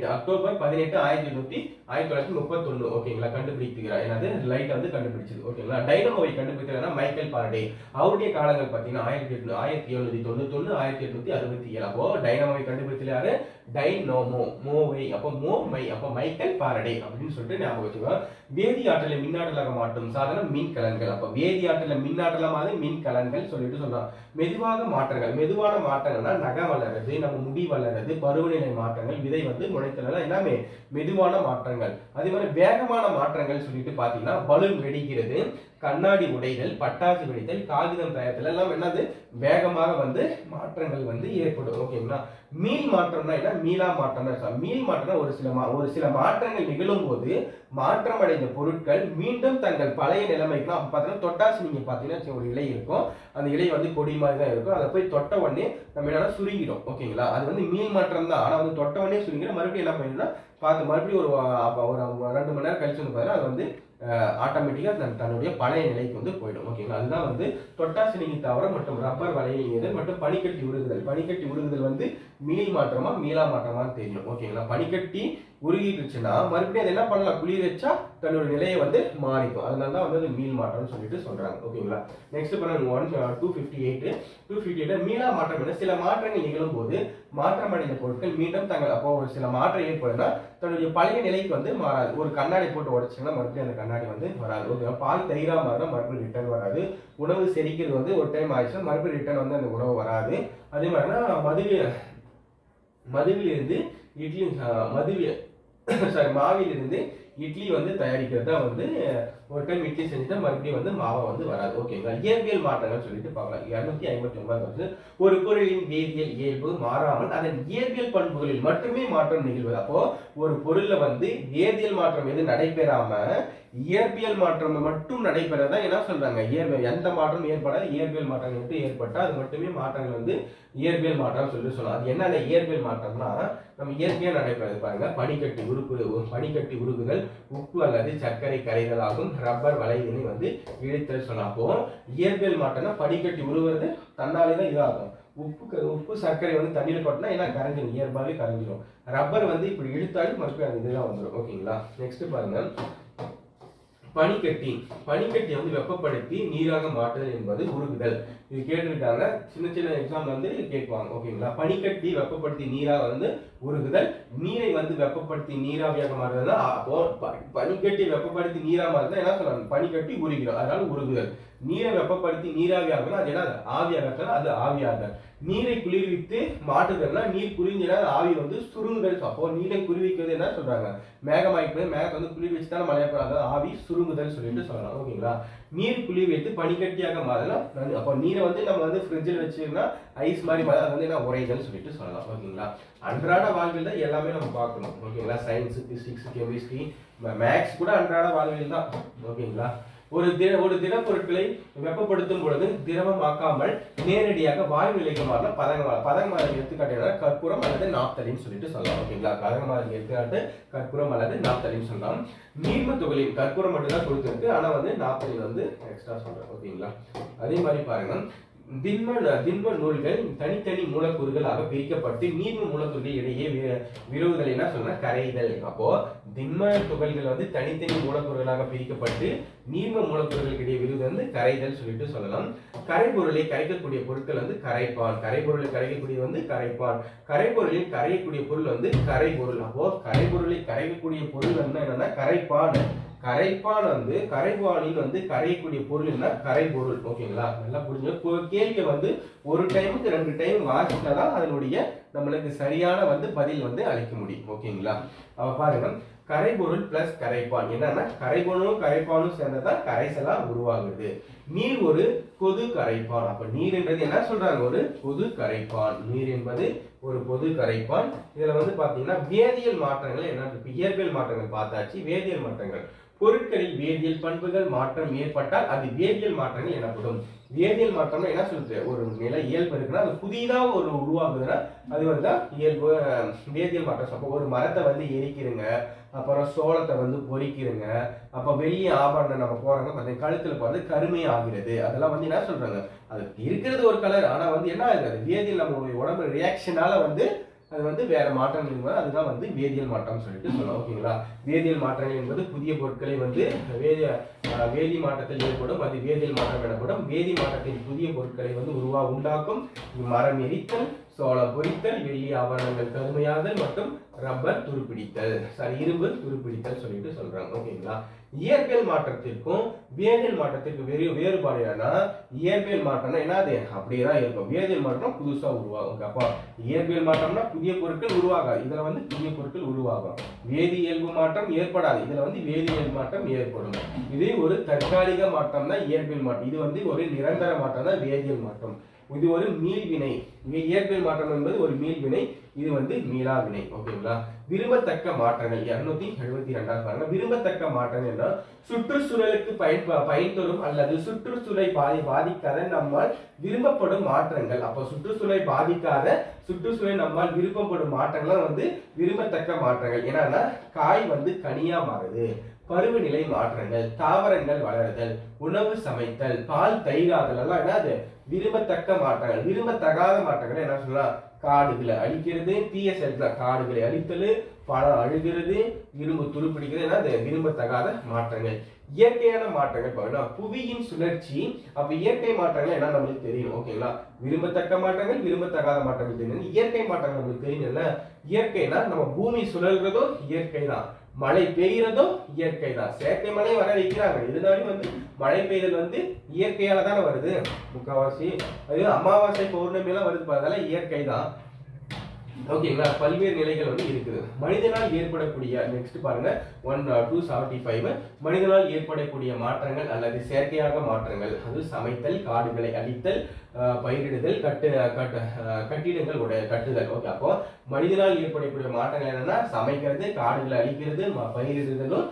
1931. ஓகேங்களா. கண்டுபிடிக்கிறார். என்னது லைட் வந்து கண்டுபிடிச்சது. ஓகேங்களா. டைனமோவை கண்டுபிடிக்கிறார் மைக்கேல் பாரடே. அவருடைய காலங்கள் பாத்தீங்கன்னா 1791, 1867. அப்போ டைனமோவை கண்டுபிடிச்சது யாரு டைனோமோ மோவை. அப்போ மைக்கேல் பாரடே அப்படின்னு சொல்லிட்டு ஞாபகம் வச்சுக்கோங்க. வேதி ஆற்றலை மின்னாற்றலாக மாற்றும் சாதனம் மின்கலன்கள். அப்ப வேதி ஆற்றலை மின்னாற்றலமாக மின்கலன்கள் சொல்லிட்டு சொல்றோம். மெதுவான மாற்றங்கள்னா நகம் வளருது, நம்ம முடி வளருது, பருவநிலை மாற்றங்கள், விதை வந்து முளைத்தல் எல்லாமே மெதுவான மாற்றங்கள். அதே மாதிரி வேகமான மாற்றங்கள் சொல்லிட்டு பாத்தீங்கன்னா பலூன் வெடிக்கிறது, கண்ணாடி உடைதல், பட்டாசு வெடித்தல், காகிதம் தயாரித்தல் எல்லாம் என்னது வேகமாக வந்து மாற்றங்கள் வந்து ஏற்படும். ஓகேங்களா. மீள் மாற்றம்னா என்ன மீளா மாற்றம்னா மீள் மாற்றம்னா ஒரு சில மாற்றங்கள் நிகழும் போது மாற்றம் அடைந்த பொருட்கள் மீண்டும் தங்கள் பழைய நிலைமைக்கு. அப்ப பாத்தீங்கன்னா தொட்டாசு நீங்க பாத்தீங்கன்னா ஒரு இலை இருக்கும், அந்த இலை வந்து கொடி மாதிரி தான் இருக்கும். அதை போய் தொட்ட உடனே நம்ம என்ன சுருங்கிடும். ஓகேங்களா. அது வந்து மீள் மாற்றம் தான். ஆனா வந்து தொட்ட உடனே சுருங்கிடும். மறுபடியும் என்ன பண்ணிடும்னா மறுபடியும் ஒரு 2 மணி நேரம் கழிச்சு வந்து பாத்தீங்கன்னா அது வந்து ஆட்டோமேட்டிக்கா தன்னுடைய பழைய நிலைக்கு வந்து போயிடும். ஓகேங்களா. அதுதான் வந்து தொட்டாசு நீங்கி தாவரம் மற்றும் ரப்பர் வளையல் மற்றும் பனிக்கட்டி உருகுதல் வந்து மீள் மாற்றமா மீளா மாற்றமான்னு தெரியும். ஓகேங்களா. பனிக்கட்டி உருகிடுச்சுன்னா மறுபடியும் அதை என்ன பண்ணலாம் குளிர் வச்சா தன்னோட நிலையை வந்து மாறிக்கும். அதனாலதான் வந்து மீள் மாற்றம்னு சொல்லிட்டு சொல்றாங்க. ஓகேங்களா. நெக்ஸ்ட் பண்ண 258 மீளா மாற்றம் என்ன சில மாற்றங்கள் நிகழும் போது மாற்றம் அடைந்த பொருட்கள் மீண்டும் தங்கள் அப்போ ஒரு சில மாற்றம் ஏற்படுதுன்னா தன்னுடைய பழைய நிலைக்கு வந்து மாறாது. ஒரு கண்ணாடி போட்டு உடைச்சுன்னா மறுபடியும் அந்த கண்ணாடி வந்து வராது. ஓகே. பால் தயிரா மாறினா மறுபடியும் ரிட்டர்ன் வராது. உணவு செரிக்கிறது வந்து ஒரு டைம் ஆயிடுச்சுன்னா மறுபடியும் ரிட்டர்ன் வந்து அந்த உணவு வராது. அதே மாதிரினா மாவிலிருந்து இட்லி வந்து தயாரிக்கிறதா வந்து ஒரு டைம் இட்லி செஞ்சுட்டா மறுபடியும் வந்து மாவை வந்து வராது. ஓகேங்களா. இயற்பியல் மாற்றங்கள் சொல்லிட்டு பார்க்கலாம். 259 வந்து ஒரு பொருளின் வேதியியல் இயல்பு மாறாமல் அதன் இயற்பியல் பண்புகளில் மட்டுமே மாற்றம் நிகழ்வது. அப்போ ஒரு பொருள்ல வந்து வேதியியல் மாற்றம் எது நடைபெறாம இயற்பியல் மாற்றம் மட்டும் நடைபெறதா என்ன சொல்றாங்க, எந்த மாற்றம் ஏற்படாது, இயற்பியல் மாற்றம் மட்டும் ஏற்பட்டா அது மட்டுமே மாற்றங்கள் வந்து இயற்பியல் மாற்றம் சொல்லலாம். அது என்னென்ன இயற்பியல் மாற்றம்னா நம்ம இயற்கையா நடைபெறது பாருங்க. பனிக்கட்டி உருகுதல், உப்பு அல்லது சர்க்கரை கரைதல் ஆகும், ரப்பர் வளைவினை வந்து இழுத்தல் சொல்லலாம். அப்போ இயற்பியல் மாற்றம்னா பனிக்கட்டி உருகுறது தன்னாலே தான் இதாகும். உப்பு சர்க்கரை வந்து தண்ணியில் கொட்டினா என்ன கரைஞ்சிடும், இயல்பாகவே கரைஞ்சிடும். ரப்பர் வந்து இப்படி இழுத்தாலும் மறுபடியும் அந்த இதுதான் வந்துடும். ஓகேங்களா. நெக்ஸ்ட் பாருங்க, பனிக்கட்டி வந்து வெப்பப்படுத்தி நீராக மாற்றுதல் என்பது உருகுதல். இது கேட்டிருக்காங்க, சின்ன எக்ஸாம்ல வந்து கேட்பாங்க. ஓகேங்களா. பனிக்கட்டி வெப்பப்படுத்தி நீராக வந்து உருகுதல், நீரை வந்து வெப்பப்படுத்தி நீராவியாக மாறுதல். அப்போ பனிக்கட்டி வெப்பப்படுத்தி நீராக மாறுதல் என்ன சொல்றாங்க, பனிக்கட்டி உருகிறோம், அதனால உருகுதல். நீரை வெப்பப்படுத்தி நீராவியாக அது என்ன, ஆவியாக, அது ஆவியாதல். நீரை குளிர்வித்து மாற்றுதல்னா நீர் குளிர்ஞ்சினா ஆவி வந்து சுருங்குதல். அப்போ நீரை குளிர்விக்கிறது என்ன சொல்றாங்க, மேகமாய்ப்பு, மேகத்தை வந்து குளிர் வச்சு தான் மழையா போறாங்க, ஆவி சுருங்குதல் சொல்லிட்டு சொல்லலாம். ஓகேங்களா. நீர் குளிர் வைத்து பனிக்கட்டியாக மாறலாம். அப்போ நீரை வந்து நம்ம வந்து ஃப்ரிட்ஜில் வச்சுன்னா ஐஸ் மாதிரி மாறி அது வந்து என்ன உரைதல் சொல்லிட்டு சொல்லலாம். ஓகேங்களா. அன்றாட வாழ்வில் தான் எல்லாமே நம்ம பார்க்கணும். ஓகேங்களா. சயின்ஸ், பிசிக்ஸ், கெமிஸ்ட்ரி, மேக்ஸ் கூட அன்றாட வாழ்வில் தான். ஓகேங்களா. ஒரு திடப்பொருட்களை வெப்பப்படுத்தும் பொழுது திரவமாக்காமல் நேரடியாக வாயு நிலைக்கு மாறின பதங்கமாதல் எடுத்துக்காட்டு கற்பூரம் அல்லது நாப்தலின் சொல்லிட்டு சொல்லலாம். ஓகேங்களா. பதங்கமாதல் எடுத்துக்காட்டு கற்பூரம் அல்லது நாப்தலின் சொல்லலாம். நீர்ம துகளில் கற்பூரம் மட்டும் தான் கொடுத்துருக்கு, ஆனா வந்து நாப்தலின் வந்து எக்ஸ்ட்ரா சொல்றேன். ஓகேங்களா. அதே மாதிரி பாருங்க, திண்ம நூல்கள் தனித்தனி மூலக்கூறுகளாக பிரிக்கப்பட்டு நீர்ம மூலக்கூறுகள் இடையே விரோதல் என்ன சொன்னா கரைதல். அப்போ திண்ம துகள்கள் வந்து தனித்தனி மூலக்கூறுகளாக பிரிக்கப்பட்டு நீர்ம மூலக்கூறுகளுக்கு இடையே விரோதல் வந்து கரைதல் சொல்லிட்டு சொல்லலாம். கரைபொருளை கரைக்கக்கூடிய பொருட்கள் வந்து கரைப்பான். கரைபொருளை கரைக்கக்கூடிய வந்து கரைப்பான். கரைபொருளில் கரையக்கூடிய பொருள் வந்து கரைபொருள். அப்போ கரைபொருளை கரைக்கக்கூடிய பொருள் என்னன்னா கரைப்பான். கரைப்பான் வந்து கரைப்பானில் வந்து கரையக்கூடிய பொருள் என்ன, கரைபொருள். ஓகேங்களா. நல்லா புரிஞ்சு கேள்வியை வந்து ஒரு டைமுக்கு 2 டைம் வாசித்தாதான் அதனுடைய நம்மளுக்கு சரியான வந்து பதில் வந்து அளிக்க முடியும். ஓகேங்களா. அவ பாருங்க, கரைபொருள் பிளஸ் கரைப்பான் என்னன்னா கரைபொருளும் கரைப்பானும் சேர்ந்ததான் கரைசலா உருவாகுது. நீர் ஒரு பொது கரைப்பான். அப்ப நீர் என்றது என்ன சொல்றாங்க, ஒரு பொது கரைப்பான். நீர் என்பது ஒரு பொது கரைப்பான். இதுல வந்து பாத்தீங்கன்னா வேதியியல் மாற்றங்கள் என்ன இருக்கு, இயற்பியல் மாற்றங்கள் பார்த்தாச்சு. வேதியியல் மாற்றங்கள், பொருட்களில் வேதியியல் பண்புகள் மாற்றம் ஏற்பட்டால் அது வேதியியல் மாற்றங்கள் எனப்படும். வேதியியல் மாற்றம்னா என்ன சொல்றது, ஒரு நிலை இயல்பு இருக்குன்னா அது புதிதாக ஒரு உருவாகுதுன்னா அது வந்து இயல்பு வேதியியல் மாற்றம். அப்போ ஒரு மரத்தை வந்து எரிக்கிறங்க, அப்புறம் சோளத்தை வந்து பொறிக்கிறங்க, அப்போ வெள்ளி ஆபரணம் நம்ம போறாங்க பார்த்தீங்கன்னா கழுத்துல போறது கருமை ஆகிறது. அதெல்லாம் வந்து என்ன சொல்றாங்க, அது இருக்கிறது ஒரு கலர், ஆனா வந்து என்ன ஆகுது, அது வேதியியல் நம்மளுடைய உடம்பு ரியாக்ஷனால வந்து அது வந்து வேற மாற்றங்கள், அதுதான் வந்து வேதியியல் மாற்றம் சொல்லிட்டு சொல்லலாம். ஓகேங்களா. வேதியியல் மாற்றங்கள் என்பது புதிய பொருட்களை வந்து வேதி மாற்றத்தில் ஏற்படும், அது வேதியியல் மாற்றம் எனப்படும். வேதி மாற்றத்தின் புதிய பொருட்களை வந்து உண்டாக்கும். மரம் எரித்தல், சோளம் பொரித்தல், வெள்ளி ஆபரணங்கள் கருமையாதல் மற்றும் ரப்பர் துருப்பிடித்தல், இரும்பு துருப்பிடித்தல் சொல்லிட்டு சொல்றாங்க. ஓகேங்களா. இயற்பியல் மாற்றத்திற்கும் வேதியியல் மாற்றத்திற்கு வேறுபாடு என்னன்னா, இயற்பியல் மாற்றம்னா என்னது அப்படியேதான் இருக்கும், வேதியியல் மாற்றம் புதுசா உருவாகும். அப்போ இயற்பியல் மாற்றம்னா புதிய பொருட்கள் உருவாகாது, இதுல வந்து புதிய பொருட்கள் உருவாகும். வேதியியல்பு மாற்றம் ஏற்படாது, இதுல வந்து வேதியியல் மாற்றம் ஏற்படும். இது ஒரு தற்காலிக மாற்றம் தான் இயற்பியல் மாற்றம், இது வந்து ஒரு நிரந்தர மாற்றம் தான் வேதியியல் மாற்றம். இது ஒரு மீள்வினை. இயற்பியல் மாற்றம் என்பது ஒரு மீள்வினை, இது வந்து மீளா வினை. ஓகேங்களா. விரும்பத்தக்க மாற்றங்கள் 272 பாருங்க. விரும்பத்தக்க மாற்றங்கள் சுற்றுச்சூழலுக்கு பயன் தரும் அல்லது சுற்றுச்சூழலை பாதிக்காத நம்மால் விரும்பப்படும் மாற்றங்கள். அப்போ சுற்றுச்சூழலை பாதிக்காத, சுற்றுச்சூழலை நம்மால் விருப்பப்படும் மாற்றங்கள் வந்து விரும்பத்தக்க மாற்றங்கள். என்னன்னா காய் வந்து கனியா மாறுது, பருவநிலை மாற்றங்கள், தாவரங்கள் வளருதல், உணவு சமைத்தல், பால் தயிராதல் எல்லாம் என்னது விரும்பத்தக்க மாற்றங்கள். விரும்பத்தகாத மாற்றங்கள் என்ன சொல்லலாம், காடுகளை அழிக்கிறது, தீய செயல்கள், காடுகளை அழித்தல், பழம் அழுகிறது, இரும்பு துருப்பிடிக்கிறது, என்னது விரும்பத்தகாத மாற்றங்கள். இயற்கையான மாற்றங்கள் பாருங்க, புவியின் சுழற்சி. அப்ப இயற்கை மாற்றங்கள் என்ன நம்மளுக்கு தெரியும். ஓகேங்களா. விரும்பத்தக்க மாற்றங்கள், விரும்பத்தகாத மாற்றங்கள் தெரியும். இயற்கை மாற்றங்கள் நம்மளுக்கு தெரியல. இயற்கைனா நம்ம பூமி சுழல்றதோ இயற்கை தான், மழை பெய்யறதோ இயற்கை தான். செயற்கை மழை வர வைக்கிறாங்க, இருந்தாலும் வந்து மழை பெய்தல் வந்து இயற்கையால தானே வருது முக்காவாசி. அது அமாவாசை பௌர்ணமி எல்லாம் வருது, அதனால இயற்கை தான். ஓகேங்களா. பல்வேறு நிலைகள் வந்து இருக்குது. மனிதனால் ஏற்படக்கூடிய நெக்ஸ்ட் பாருங்க 275 மனிதனால் ஏற்படக்கூடிய மாற்றங்கள் அல்லது செயற்கையாக மாற்றங்கள், அது சமைத்தல், காடுகளை அழித்தல், பயிரிடுதல், கட்டிடங்கள் கட்டுதல். ஓகே, அப்போ மனிதனால் ஏற்படக்கூடிய மாற்றங்கள் என்னன்னா சமைக்கிறது, காடுகளை அழிக்கிறது, பயிரிடுதலும்,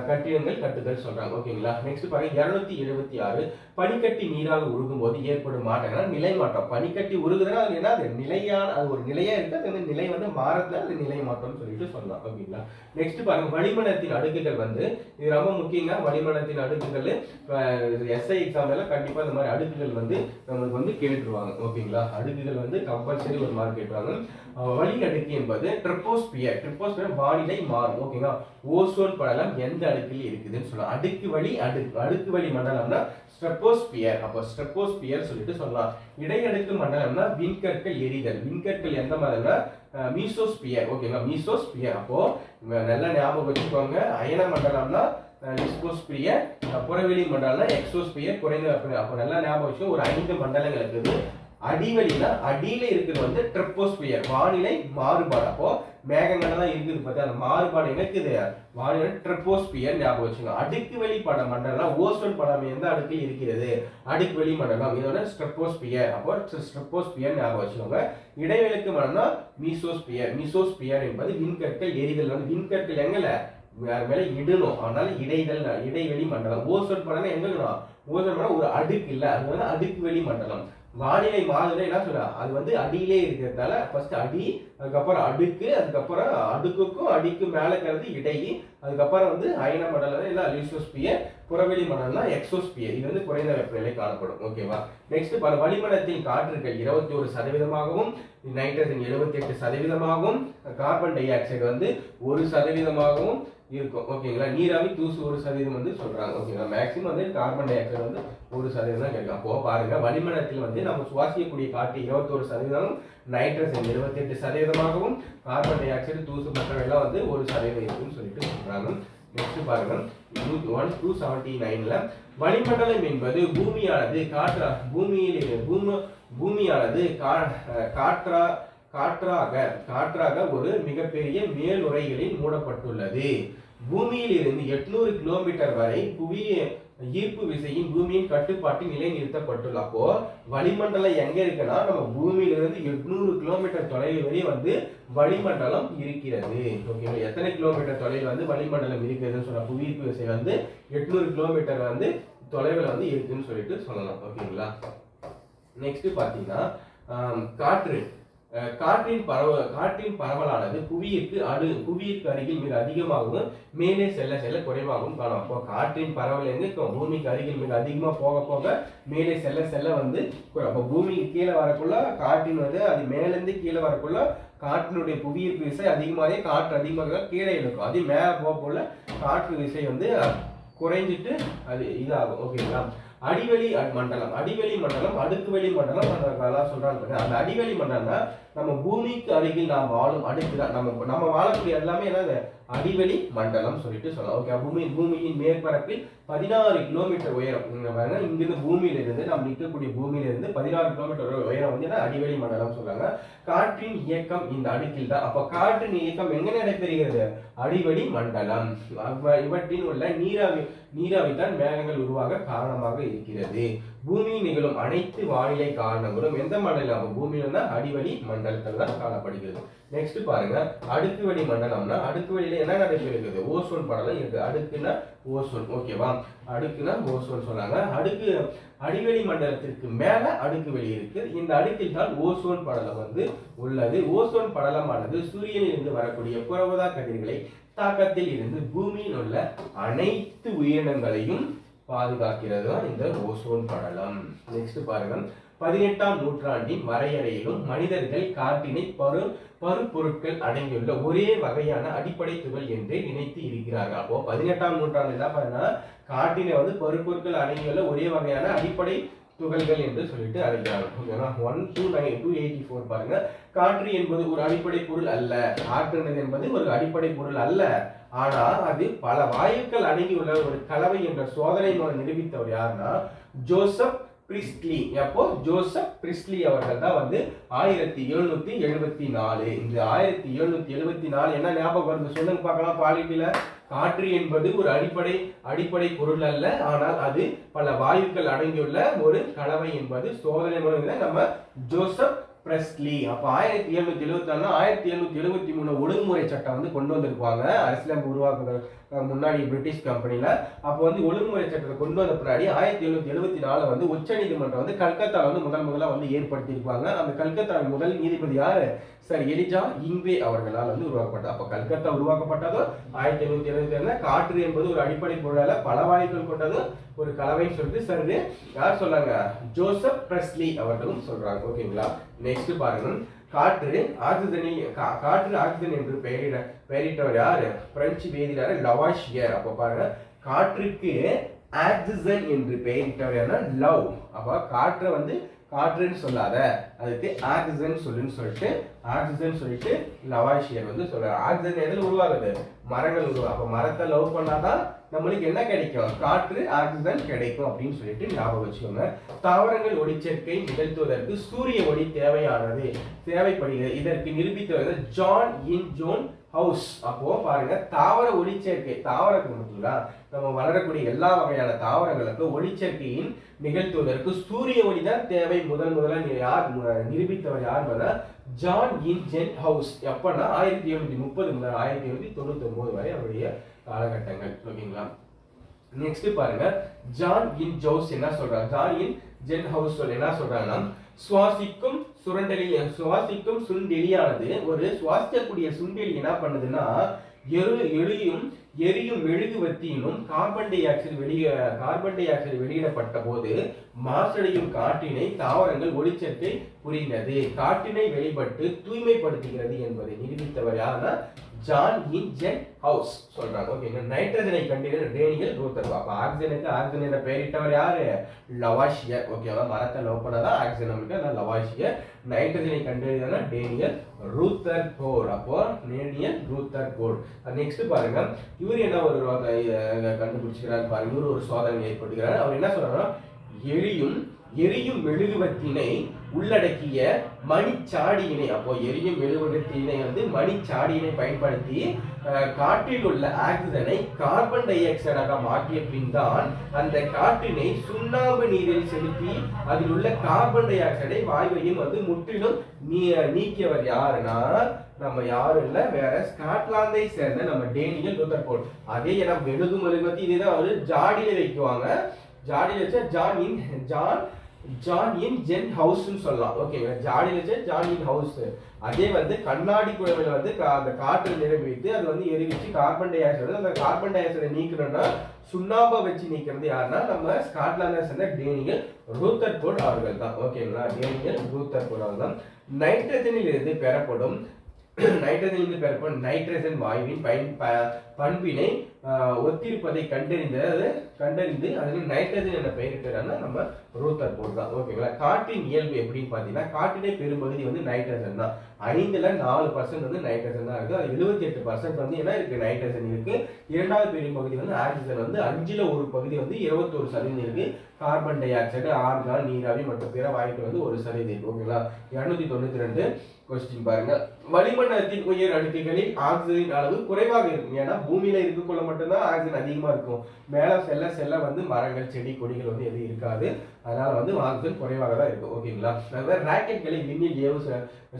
கட்டிடங்கள் கட்டுதல் சொல்றாங்க. ஓகேங்களா. நெக்ஸ்ட் பாருங்க 276 பனிக்கட்டி நீராக உருகும் போது ஏற்படும் மாற்றங்கள் நிலை மாற்றம். பனிக்கட்டி உருகுதுன்னா அது என்ன, அது நிலையான, அது ஒரு நிலையா இருக்கு, அது நிலை வந்து மாறதுல அது நிலை மாற்றம் சொல்லிட்டு சொல்லலாம். ஓகேங்களா. நெக்ஸ்ட் பாருங்க வளிமண்டலத்தின் அடுக்குகள் வந்து இது ரொம்ப முக்கியங்க. வளிமண்டலத்தின் அடுக்குகள் எஸ்ஐ எக்ஸாம்ல கண்டிப்பா இந்த மாதிரி அடுக்குகள் வந்து நம்மளுக்கு வந்து கேட்டுருவாங்க. ஓகேங்களா. அடுக்குகள் வந்து கம்பல்சரி ஒரு மார்க் கேட்டுருவாங்க. வளி அடுக்கு என்பது ட்ரோபோஸ்பியர். ட்ரோபோஸ்பியர் வானிலை மாறும். ஓகேங்களா. ஓசோன் படலம் எந்த அடுக்கில் இருக்குதுன்னு சொல்லலாம். அடுக்கு வழி மண்டலம்னா ஸ்ட்ரெட்டோஸ்பியர். அப்போ ஸ்ட்ரெட்டோஸ்பியர் சொல்லிட்டு சொல்லலாம். இடையடுக்கு மண்டலம்னா விண்கற்கள் எரிதல். விண்கற்கள் எந்த மாதிரினா மீசோஸ்பியர். ஓகேங்களா. மீசோஸ்பியர். அப்போ நல்லா ஞாபகம் வச்சுக்கோங்க. அயன மண்டலம்னா லிஸ்போஸ்பியர், புறவெளி மண்டலம்னா எக்ஸோஸ்பியர், குறைந்த வெப்பநிலை. அப்போ நல்லா ஞாபகம் வச்சு ஒரு 5 மண்டலங்கள் இருக்குது. அடிவெளினா அடியில இருக்கிறது வந்து ட்ரோபோஸ்பியர், வானிலை மாறுபாடு. அப்போ மேகங்கள்லாம் இருக்குது பார்த்தா அந்த மாறுபாடு இருக்குது வானிலை ட்ரோபோஸ்பியர் ஞாபகம் வச்சுக்கோங்க. அடுக்கு வெளி மண்டலம் ஓசோன் படம் எந்த அடுக்கில் இருக்கிறது, அடுக்கு வெளி மண்டலம், இதோட ஸ்ட்ரெட்டோஸ்பியர். அப்போ ஸ்ட்ரெட்டோஸ்பியர் ஞாபகம் வச்சுக்கோங்க. இடைவெளிக்கு மண்டலம் மீசோஸ்பியர். மீசோஸ்பியர் என்பது விண்கற்கள் எரிதல். வந்து விண்கற்கள் எங்கல வேற மேல இடணும், அதனால இடைவெளி மண்டலம். ஓசோன் படம் எங்க இருக்கணும், ஓசோன் படம் ஒரு அடுக்கு இல்ல, அது வந்து அடுக்கு வெளி மண்டலம். வானிலை மாறுதல் என்ன சொல்ல, அது வந்து அடியிலே இருக்கிறதால ஃபர்ஸ்ட் அடி, அதுக்கப்புறம் அடுக்கு, அதுக்கப்புறம் அடுக்குக்கும் அடிக்கும் மேல இருக்கிறது இடையே, அதுக்கப்புறம் வந்து அயன மண்டலம் இல்ல லிசோஸ்பியர், புறவெளி மண்டலம்னா எக்ஸோஸ்பியர். இது வந்து குறைந்த வெப்பநிலை காணப்படும். ஓகேவா. நெக்ஸ்ட் வளிமண்டலத்தில் காற்றுகள் 21%, நைட்ரஜன் 78%, கார்பன் டை ஆக்சைடு வந்து 1% இருக்கும். ஓகேங்களா. நீராவி தூசு 1% வந்து சொல்றாங்க. ஓகேங்களா. மேக்ஸிமம் வந்து கார்பன் டை ஆக்சைடு வந்து 1% தான் கிடைக்கும். அப்போ பாருங்க வளிமண்டலத்தில் வந்து நம்ம சுவாசிக்கக்கூடிய காற்று 21%, நைட்ரஜன் 78%, கார்பன் டை ஆக்சைடு தூசு மற்றவெல்லாம் வந்து 1% இருக்குன்னு சொல்லிட்டு சொல்றாங்க. நெக்ஸ்ட் பாருங்க 279ல வளிமண்டலம் என்பது பூமியானது பூமியானது காற்றாக ஒரு மிகப்பெரிய மேலுறைகளில் மூடப்பட்டுள்ளது. பூமியில் இருந்து 800 கிலோமீட்டர் வரை புவி ஈர்ப்பு விசையின் பூமியின் கட்டுப்பாட்டில் நிலைநிறுத்தப்பட்டுள்ள. அப்போ வளிமண்டலம் எங்க இருக்குன்னா நம்ம பூமியிலிருந்து 800 கிலோமீட்டர் தொலைவில் வரை வந்து வளிமண்டலம் இருக்கிறது. ஓகேங்களா. எத்தனை கிலோமீட்டர் தொலைவில் வந்து வளிமண்டலம் இருக்குதுன்னு சொன்னா புவி ஈர்ப்பு விசை வந்து 800 கிலோமீட்டர் வந்து தொலைவில் வந்து இருக்குன்னு சொல்லிட்டு சொல்லலாம். ஓகேங்களா. நெக்ஸ்ட் பாத்தீங்கன்னா காற்றின் பரவலானது புவியிற்கு அருகில் மிக அதிகமாகவும் மேலே செல்ல செல்ல குறைவாகவும் காணும். அப்போ காற்றின் பரவல் எங்க பூமிக்கு அருகில் மிக அதிகமா போக போக மேலே செல்ல செல்ல வந்து அப்போ பூமிக்கு கீழே வரக்குள்ள காற்றின் வந்து அது மேலேருந்து கீழே வரக்குள்ள காற்றினுடைய புவியீர்ப்பு விசை அதிகமாகவே காற்று அதிகமாக கீழே இருக்கும். அது மேலே போல காற்று விசை வந்து குறைஞ்சிட்டு அது இதாகும். ஓகேங்களா. அடிவெளி மண்டலம் அடுக்கு வெளி மண்டலம் சொல்றாங்க. அந்த அடிவெளி மண்டலம்னா நம்ம பூமிக்கு அருகில் நாம் வாழும் அடுக்கு தான். நம்ம வாழக்கூடிய எல்லாமே என்னது அடிவெளி மண்டலம் சொல்லிட்டு சொல்லலாம். ஓகே. பூமியின் மேற்பரப்பில் 16 கிலோமீட்டர் உயரம். இங்கிருந்து பூமியிலிருந்து நம்ம நிற்கக்கூடிய பூமியிலிருந்து 16 கிலோமீட்டர் உயரம் வந்து அடிவெளி மண்டலம் சொல்றாங்க. காற்றின் இயக்கம் இந்த அடுக்கில் தான். அப்ப காற்றின் இயக்கம் எங்க நடைபெறுகிறது, அடிவெளி மண்டலம். இவற்றின் உள்ள நீராவி தான் மேகங்கள் உருவாக காரணமாக இருக்கிறது. பூமியில் நிகழும் அனைத்து வானிலை காரணங்களும் எந்த மண்டலம், பூமியில அடிவெளி மண்டலத்தில் தான் காணப்படுகிறது. நெக்ஸ்ட் பாருங்க அடுக்கு வெளி மண்டலம்னா அடுக்கு வெளியில என்ன நடைபெறுகிறது, ஓசோன் படலம் இருக்கு. அடுக்குன்னா ஓசோன். ஓகேவா. அடுக்குன்னா ஓசோன் சொன்னாங்க. அடிவெளி மண்டலத்திற்கு மேல அடுக்கு வெளி இருக்கு. இந்த அடுக்கில் தான் ஓசோன் படலம் வந்து உள்ளது. ஓசோன் படலமானது சூரியனில் இருந்து வரக்கூடிய புறஊதா கதிர்களை தாக்கத்தில் இருந்து பூமியில் உள்ள அனைத்து உயிரினங்களையும் பாதுகாக்கிறது இந்த ஓசோன் படலம். நெக்ஸ்ட் பாருங்க 18ஆம் நூற்றாண்டின் வரையறையிலும் மனிதர்கள் காற்றினை பருப்பொருட்கள் அடங்கியுள்ள ஒரே வகையான அடிப்படை துகள் என்று நினைத்து இருக்கிறார்கள். அப்போ 18ஆம் நூற்றாண்டு என்ன பாருன்னா காற்றினை வந்து பருப்பொருட்கள் அடங்கியுள்ள ஒரே வகையான அடிப்படை துகள்கள் என்று சொல்லிட்டு அழைக்கிறார்கள். 284 பாருங்க. காற்று என்பது ஒரு அடிப்படை பொருள் அல்ல. காற்று என்பது ஒரு அடிப்படை பொருள் அல்ல, ஆனா அது பல வாயுக்கள் அடங்கியுள்ள ஒரு கலவை என்ற சோதனை மூலம் நிரூபித்தவர் யாருன்னா ஜோசப் பிரிஸ்ட்லி. அப்போ ஜோசப் பிரிஸ்ட்லி அவர்கள் தான் வந்து 1774. இந்த 1774 என்ன ஞாபகம் வருது சொல்லுங்க பார்க்கலாம். பாலிட்டியில காற்று என்பது ஒரு அடிப்படை பொருள் அல்ல, ஆனால் அது பல வாயுக்கள் அடங்கியுள்ள ஒரு கலவை என்பது சோதனை மூலம் நம்ம ஜோசப் பிரிஸ்ட்லி. அப்ப 1774 1773 ஒழுங்குமுறை சட்டம் வந்து கொண்டு வந்திருப்பாங்க அரசியலமைப்பு உருவாக்குறதுக்கு முன்னாடி பிரிட்டிஷ் கம்பெனில. அப்போ வந்து ஒழுங்குமுறை சட்டத்தை கொண்டு வந்த பின்னாடி 1774 வந்து உச்ச நீதிமன்றம் வந்து கல்கத்தால வந்து முதல்ல வந்து ஏற்படுத்தியிருப்பாங்க. அந்த கல்கத்தாவின் முதல் நீதிபதி யாரு? சார் எலிஜா இங்வே அவர்களால் வந்து உருவாக்கப்பட்டது. அப்ப கல்கத்தா உருவாக்கப்பட்டதும் 1777. காற்று என்பது ஒரு அடிப்படை பொருளால பல வாயுக்கள் கொண்டது ஒரு கலவைன்னு சொல்லிட்டு சார் யார் சொன்னாங்க? ஜோசப் பிரிஸ்ட்லி அவர்களும் சொல்றாங்க. ஓகேங்களா? நெக்ஸ்ட் பாருங்க. காற்று ஆக்சிஜன் என்று பெயரிட்டவர் யாரு? பிரெஞ்சு வேதியியர் லவாஷியர். அப்ப பாருங்க, காற்றுக்கு ஆக்சிஜன் என்று பெயரிட்டவர் யாருன்னா லவ். அப்ப காற்றை வந்து காற்றுன்னு சொல்லாத, அதுக்கு ஆக்சிஜன் சொல்லிட்டு லவாஷியர் வந்து சொல்றாரு. ஆக்சிஜன் எதுல உருவாகுது? மரங்கள் உருவாகும். அப்ப மரத்தை லவ் பண்ணாதான் நம்மளுக்கு என்ன கிடைக்கும்? காற்று ஆக்சிஜன் கிடைக்கும் அப்படின்னு சொல்லிட்டு ஞாபகம் வச்சுக்கோங்க. தாவரங்கள் ஒளிச்சேர்க்கை நிகழ்த்துவதற்கு சூரிய ஒளி தேவைப்படுகிறது. இதற்கு நிரூபித்தவர் ஜான் இன் ஜோன் ஹவுஸ். அப்போ பாருங்க, தாவர ஒளிச்சேர்க்கை, தாவரத்துக்கு மட்டுங்களா நம்ம வளரக்கூடிய எல்லா வகையான தாவரங்களுக்கு ஒளிச்சேர்க்கையின் நிகழ்த்துவதற்கு சூரிய ஒளி தான் தேவை. முதல்ல யார் நிரூபித்தவர் யார்? ஜான் இன் ஜென் ஹவுஸ். எப்பன்னா 1730 முதல் 1799 வரை அவருடைய காலகட்டங்கள். ஓகேங்களா? நெக்ஸ்ட் பாருங்க, ஜான் இன் ஜோஸ் என்ன சொல்றாங்க? ஜான் இன் ஜென் ஹவுஸ் என்ன சொல்றாங்கன்னா, சுவாசிக்கும் சுண்டெலியானது ஒரு சுவாசிக்கக்கூடிய சுண்டெலி என்ன பண்ணுதுன்னா எரியும் மெழுகுவர்த்தியினும் கார்பன் டை ஆக்சைடு வெளியிடப்பட்ட போது மாசடையும் காற்றினை தாவரங்கள் ஒளிச்சேர்க்கை புரிந்தது. காற்றினை வெளிப்பட்டு தூய்மைப்படுத்துகிறது என்பதை நிரூபித்தவர் யாருன்னா ஜான் இன் ஜென் ஹவுஸ் சொல்றாங்க. ஓகேங்க. நைட்ரஜனை கண்டறிந்த டேனியல் ரூத்தர். அப்ப ஆக்சிஜன் என்ற பெயரிட்டவர் யாரு? லவாஷியர். ஓகேவா? மரத்தை லவ் பண்ணதான் ஆக்சிஜன் நமக்கு, அதான் லவாஷியர். நைட்ரஜனை கண்டறிந்தா டேனியல் ரூத்தர் போர். அப்போ டேனியல் ரூத்தர் போர். நெக்ஸ்ட் பாருங்க, இவர் என்ன ஒரு கண்டுபிடிச்சிருக்காரு பாருங்க. இவர் ஒரு சோதனை ஏற்படுகிறார். அவர் என்ன சொல்றாருன்னா, எரியும் மெழுகுவர்த்தினை உள்ளடக்கிய மணிச்சாடியினை. அப்போ எரியும் மெழுகுவர்த்தியினை வந்து மணிச்சாடியினை பயன்படுத்தி காற்றில் உள்ள ஆக்சிஜனை கார்பன் டை ஆக்சைடாக மாற்றிய பின் தான் அந்த காற்றினை சுண்ணாம்பு நீரில் செலுத்தி அதில் உள்ள கார்பன் டை ஆக்சைடை வாயுவையும் வந்து முற்றிலும் நீக்கியவர் யாருன்னா நம்ம யாரும் இல்ல, வேற ஸ்காட்லாந்தை சேர்ந்த நம்ம டேனியல் ரூதர்ஃபோர்ட். அதே நம்ம மெழுகுவர்த்தி இதுதான் அவரு ஜாடியில வைக்குவாங்க. ஜாடியில வச்சா ஜான் இன் ஜென் ஹவுஸ் சொல்லலாம். ஓகேங்க. ஜாடியில வச்சா ஜான் இன் ஹவுஸ். அதே வந்து கண்ணாடி குழாயில வந்து அந்த காற்று நிரம்பிட்டு அது வந்து எரிவிச்சு கார்பன் டை ஆக்சைடு, அந்த கார்பன் டை ஆக்சைடை நீக்கணும்னா சுண்ணாம்பை வச்சு நீக்கிறது யாருன்னா நம்ம ஸ்காட்லாந்தை சேர்ந்த டேனியல் ரூதர்ஃபோர்ட் அவர்கள் தான். ஓகேங்களா? டேனியல் ரூதர்ஃபோர்ட் அவர்கள் தான். நைட்ரஜனில் இருந்து பெறப்படும் நைட்ரஜன் வாயுவின் பண்பினை ஒத்திருப்பதை கண்டறிந்து அதில் நைட்ரஜன் என்ற பெயரிட்டாருன்னா நம்ம ரூதர்ஃபோர்ட் தான். ஓகேங்களா? காற்றின் இயல்பு எப்படின்னு பாத்தீங்கன்னா, காற்றினை பெரும்பகுதி வந்து நைட்ரஜன் தான். 4% வந்து நைட்ரஜன் தான் இருக்கு. அது 78% வந்து என்ன இருக்கு? நைட்ரஜன் இருக்கு. இரண்டாவது பெரும்பகுதி வந்து ஆக்சிஜன் வந்து 1/5 வந்து 21% இருக்கு. கார்பன் டை ஆக்சைடு, ஆர்கான், நீராவி மற்றும் பிற வாயுக்கள் வந்து 1% இருக்கு. ஓகேங்களா? 292 கொஸ்டின் பாருங்க. வளிமண்டலத்தின் உயர் அடுக்குகளில் ஆக்சிஜன் அளவு குறைவாக இருக்கும். ஏன்னா பூமியில இருக்கக்குள்ள மட்டும்தான் ஆக்சிஜன் அதிகமா இருக்கும். மேல செல்ல வந்து மரங்கள், செடி, கொடிகள் வந்து எதுவும் இருக்காது. அதனால வந்து ஆக்சிஜன் குறைவாக தான் இருக்கும். ஓகேங்களா? ராக்கெட்களை விண்ணில்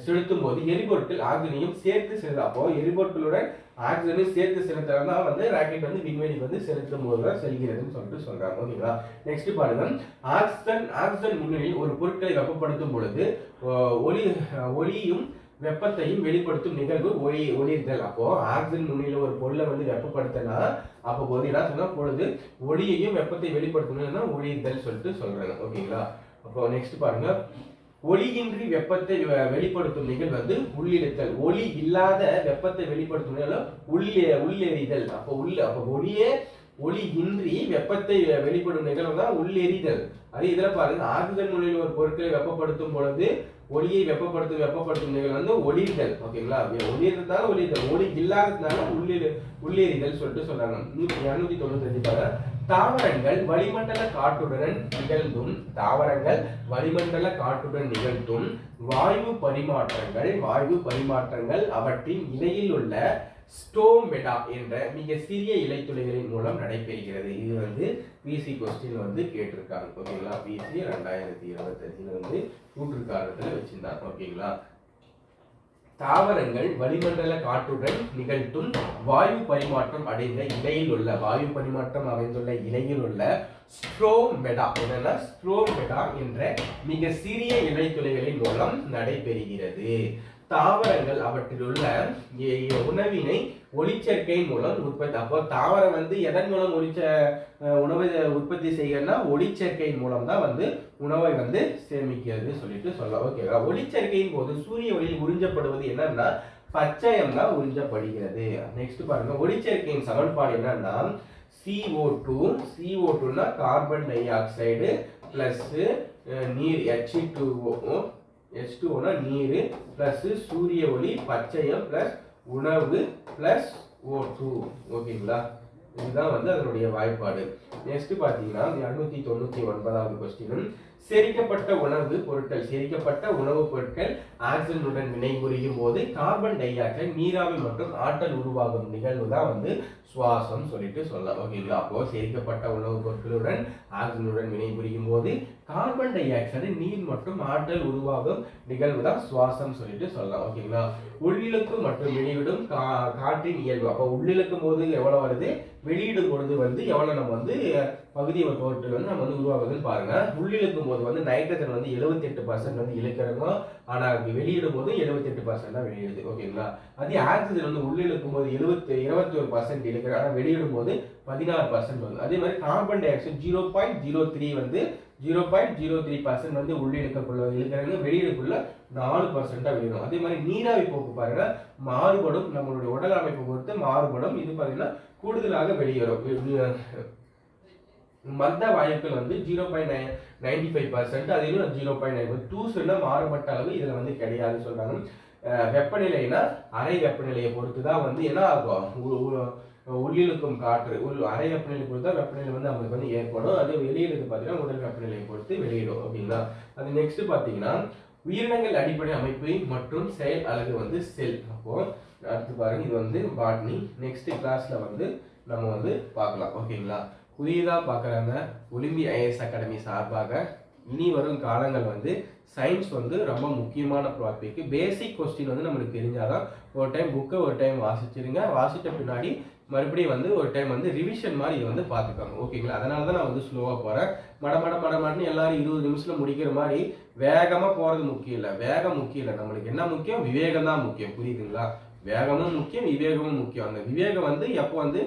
செலுத்தும் போது எரிபொருட்கள் ஆக்சிஜனையும் சேர்த்து செலுத்தும். அப்போ எரிபொருட்களுடன் ஆக்சிஜனையும் சேர்த்து செலுத்துறதுனா வந்து ராக்கெட் வந்து விண்வெளிக்கு வந்து செலுத்தும் போது தான் செல்கிறதுன்னு சொல்லிட்டு சொல்றாங்க. ஓகேங்களா? நெக்ஸ்ட் பாருங்க. ஆக்சிஜன் முன்னிலையில் ஒரு பொருட்களை வெப்பப்படுத்தும் பொழுது ஒளியும் வெப்பத்தையும் வெளிப்படுத்தும் நிகழ்வு ஒளிர்தல். அப்போ ஆக்சிஜன் முன்னிலையில் ஒரு பொருளை வந்து வெப்பப்படுத்தினா அப்போ போது என்ன சொன்னா பொழுது ஒளியையும் வெப்பத்தை வெளிப்படுத்தணும்னா ஒளிர்தல் சொல்லிட்டு சொல்றாங்க. ஓகேங்களா? அப்போ நெக்ஸ்ட் பாருங்க. ஒளியின்றி வெப்பத்தை வெளிப்படுத்தும் நிகழ்வு வந்து உள்ளிழுத்தல். ஒளி இல்லாத வெப்பத்தை வெளிப்படுத்தும் உள்ளெறிதல். அப்போ ஒளி இன்றி வெப்பத்தை வெளிப்படும் நிகழ்வு தான் உள்ளெறிதல். அது இதுல பாருங்க, ஆக்சிஜன் முன்னிலையில் ஒரு பொருட்களை வெப்பப்படுத்தும் பொழுது ஒளியை வெப்பப்படுத்தும் நிகழ்வு வந்து ஒளிர்தல். ஓகேங்களா, ஒளிர்றதுனால ஒளிர்தல், ஒளி இல்லாததுனால உள்ளீரிதல் சொல்லிட்டு சொல்றாங்க. 295 தாவரங்கள் வளிமண்டல காற்றுடன் நிகழ்த்தும் வாயு பரிமாற்றங்கள் அவற்றின் இலையில் உள்ள ஸ்டோமெடா என்ற மிக சிறிய இலைத்துளைகளின் மூலம் நடைபெறுகிறது. இது வந்து பிசி கொஸ்டின் வந்து கேட்டிருக்காங்க. ஓகேங்களா, பிசி 2025 வந்து கூற்றுக்காரத்துல வச்சிருந்தாங்க. ஓகேங்களா, தாவரங்கள் வளிமண்டல காற்றுடன் நிகழ்த்தும் வாயு பரிமாற்றம் அமைந்துள்ள இலையில் உள்ள ஸ்ட்ரோமெடா என்ற மிக சிறிய இலைத்துளைகளின் மூலம் நடைபெறுகிறது. தாவரங்கள் அவற்றிலுள்ள உணவினை ஒளிச்சேர்க்கையின் மூலம் உற்பத்தி. அப்போ தாவரம் வந்து எதன் மூலம் உணவை உற்பத்தி செய்யறதுனா ஒளிச்சேர்க்கையின் மூலம் தான் வந்து உணவை வந்து சேமிக்கிறது சொல்லிட்டு சொல்லலாம். ஓகேவா, ஒளிச்சேர்க்கையின் போது சூரிய ஒளியில் உறிஞ்சப்படுவது என்னன்னா பச்சையம் தான் உறிஞ்சப்படுகிறது. நெக்ஸ்ட் பாருங்க, ஒளிச்சேர்க்கையின் சமன்பாடு என்னன்னா CO2 carbon di oxide plus நீர் H2O நீர் பிளஸ் சூரிய ஒளி பச்சையம் பிளஸ் உணவு பிளஸ் O2. ஓகேங்களா, இதுதான் வந்து அதனுடைய வாய்ப்பாடு. நெக்ஸ்ட் பாத்தீங்கன்னா 299வது கொஸ்டின், செரிக்கப்பட்ட உணவுப் பொருட்கள் ஆக்சிஜனுடன் வினைபுரியும் போது கார்பன் டை ஆக்சைடு நீராவி மற்றும் ஆற்றல் உருவாகும் நிகழ்வு தான் வந்து சுவாசம் சொல்லிட்டு சொல்லலாம். ஓகேங்களா, அப்போ செரிக்கப்பட்ட உணவுப் பொருட்களுடன் ஆக்சிஜனுடன் வினைபுரியும் போது கார்பன் டை ஆக்சைடு நீர் மற்றும் ஆற்றல் உருவாகும் நிகழ்வு தான் சுவாசம் சொல்லிட்டு சொல்லலாம். ஓகேங்களா, உள்ளிழுக்கும் மற்றும் வெளியிடும் காற்றின் இயல்பு. அப்போ உள்ளிழுக்கும் போது எவ்வளவு வருது, வெளியிடும் பொழுது வந்து எவ்வளவு நம்ம வந்து பகுதி பொருட்கள் வந்து நம்ம வந்து உருவாகுதுன்னு பாருங்க. உள்ளிழுக்கும் போது வந்து நைட்ரஜன் வந்து 78% வந்து இழுக்கிறோம், ஆனா வெளியிடும் போது 78% தான் வெளியிடுது. ஓகேங்களா, அதே ஆக்சிஜன் வந்து உள்ளிழுக்கும் போது 21% இழுக்கிறோம், ஆனா வெளியிடும் போது 16% வந்து. அதே மாதிரி கார்பன் டை ஆக்சைடு 0.03 வந்து 0.03% வந்து இழுக்கிறாங்க, வெளியிடக்குள்ள 4% வெளியிடும். அதே மாதிரி நீராவி போக்கு பாருங்க மாறுபடும், நம்மளுடைய உடல் அமைப்பை பொறுத்து மாறுபடும். இது பாத்தீங்கன்னா கூடுதலாக வெளியேறும். மந்த வாயுக்கள் வந்து 0.95%, அதிலும் 0.92 மாறுபட்ட அளவு இதுல வந்து கிடையாது சொல்றாங்க. வெப்பநிலைனா அறை வெப்பநிலையை பொறுத்து தான் வந்து என்ன ஆகும், உள்ளிழுக்கும் காற்று அறை வெப்பநிலை பொறுத்தா வெப்பநிலை வந்து நம்மளுக்கு வந்து ஏற்படும். அது வெளியிடுறது பார்த்தீங்கன்னா உடல் வெப்பநிலையை பொறுத்து வெளியிடும். ஓகேங்களா, அது நெக்ஸ்ட் பார்த்தீங்கன்னா உயிரினங்கள் அடிப்படை அமைப்பு மற்றும் செயல் அலகு வந்து செல். அப்போ அடுத்து பாருங்க, இது வந்து பாட்னி. நெக்ஸ்ட் கிளாஸ்ல வந்து நம்ம வந்து பார்க்கலாம். ஓகேங்களா, புதியதா பார்க்குறாங்க ஒலிம்பிக் ஐஏஎஸ் அகாடமி சார்பாக இனி வரும் காலங்கள் வந்து சயின்ஸ் வந்து ரொம்ப முக்கியமான டாபிக். பேசிக் கொஸ்டின் வந்து நம்மளுக்கு தெரிஞ்சாதான் ஒரு டைம் புக்கை ஒரு டைம் வாசிச்சிருங்க. வாசித்த பின்னாடி மறுபடியும் வந்து ஒரு டைம் வந்து ரிவிஷன் மாதிரி இதை வந்து பார்த்துக்காங்க. ஓகேங்களா, அதனால தான் நான் வந்து ஸ்லோவாக போகிறேன். மடமடன்னு எல்லாரும் 20 நிமிஷத்தில் முடிக்கிற மாதிரி வேகமாக போகிறது முக்கியம் இல்லை. வேகம் முக்கியம் இல்லை, நம்மளுக்கு என்ன முக்கியம், விவேகம் தான் முக்கியம். புரியுதுங்களா, வேகமும் முக்கியம், விவேகமும் முக்கியம். அந்த விவேகம் வந்து எப்போ வந்து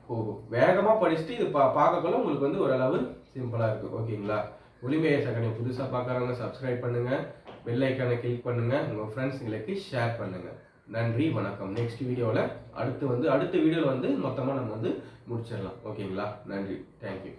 போகும், வேகமாக படிச்சுட்டு இது பார்க்கக்குள்ள உங்களுக்கு வந்து ஓரளவு சிம்பிளாக இருக்குது. ஓகேங்களா, ஒலிம்பிக் ஐஏஎஸ் அகாடமி புதுசாக பார்க்குறவங்க சப்ஸ்கிரைப் பண்ணுங்கள், பெல் ஐக்கானை கிளிக் பண்ணுங்கள், உங்கள் ஃப்ரெண்ட்ஸுங்களுக்கு ஷேர் பண்ணுங்கள். நன்றி, வணக்கம். நெக்ஸ்ட் வீடியோவில் அடுத்த வீடியோவில் வந்து மொத்தமாக நம்ம வந்து முடிச்சிடலாம். ஓகேங்களா, நன்றி, தேங்க்யூ.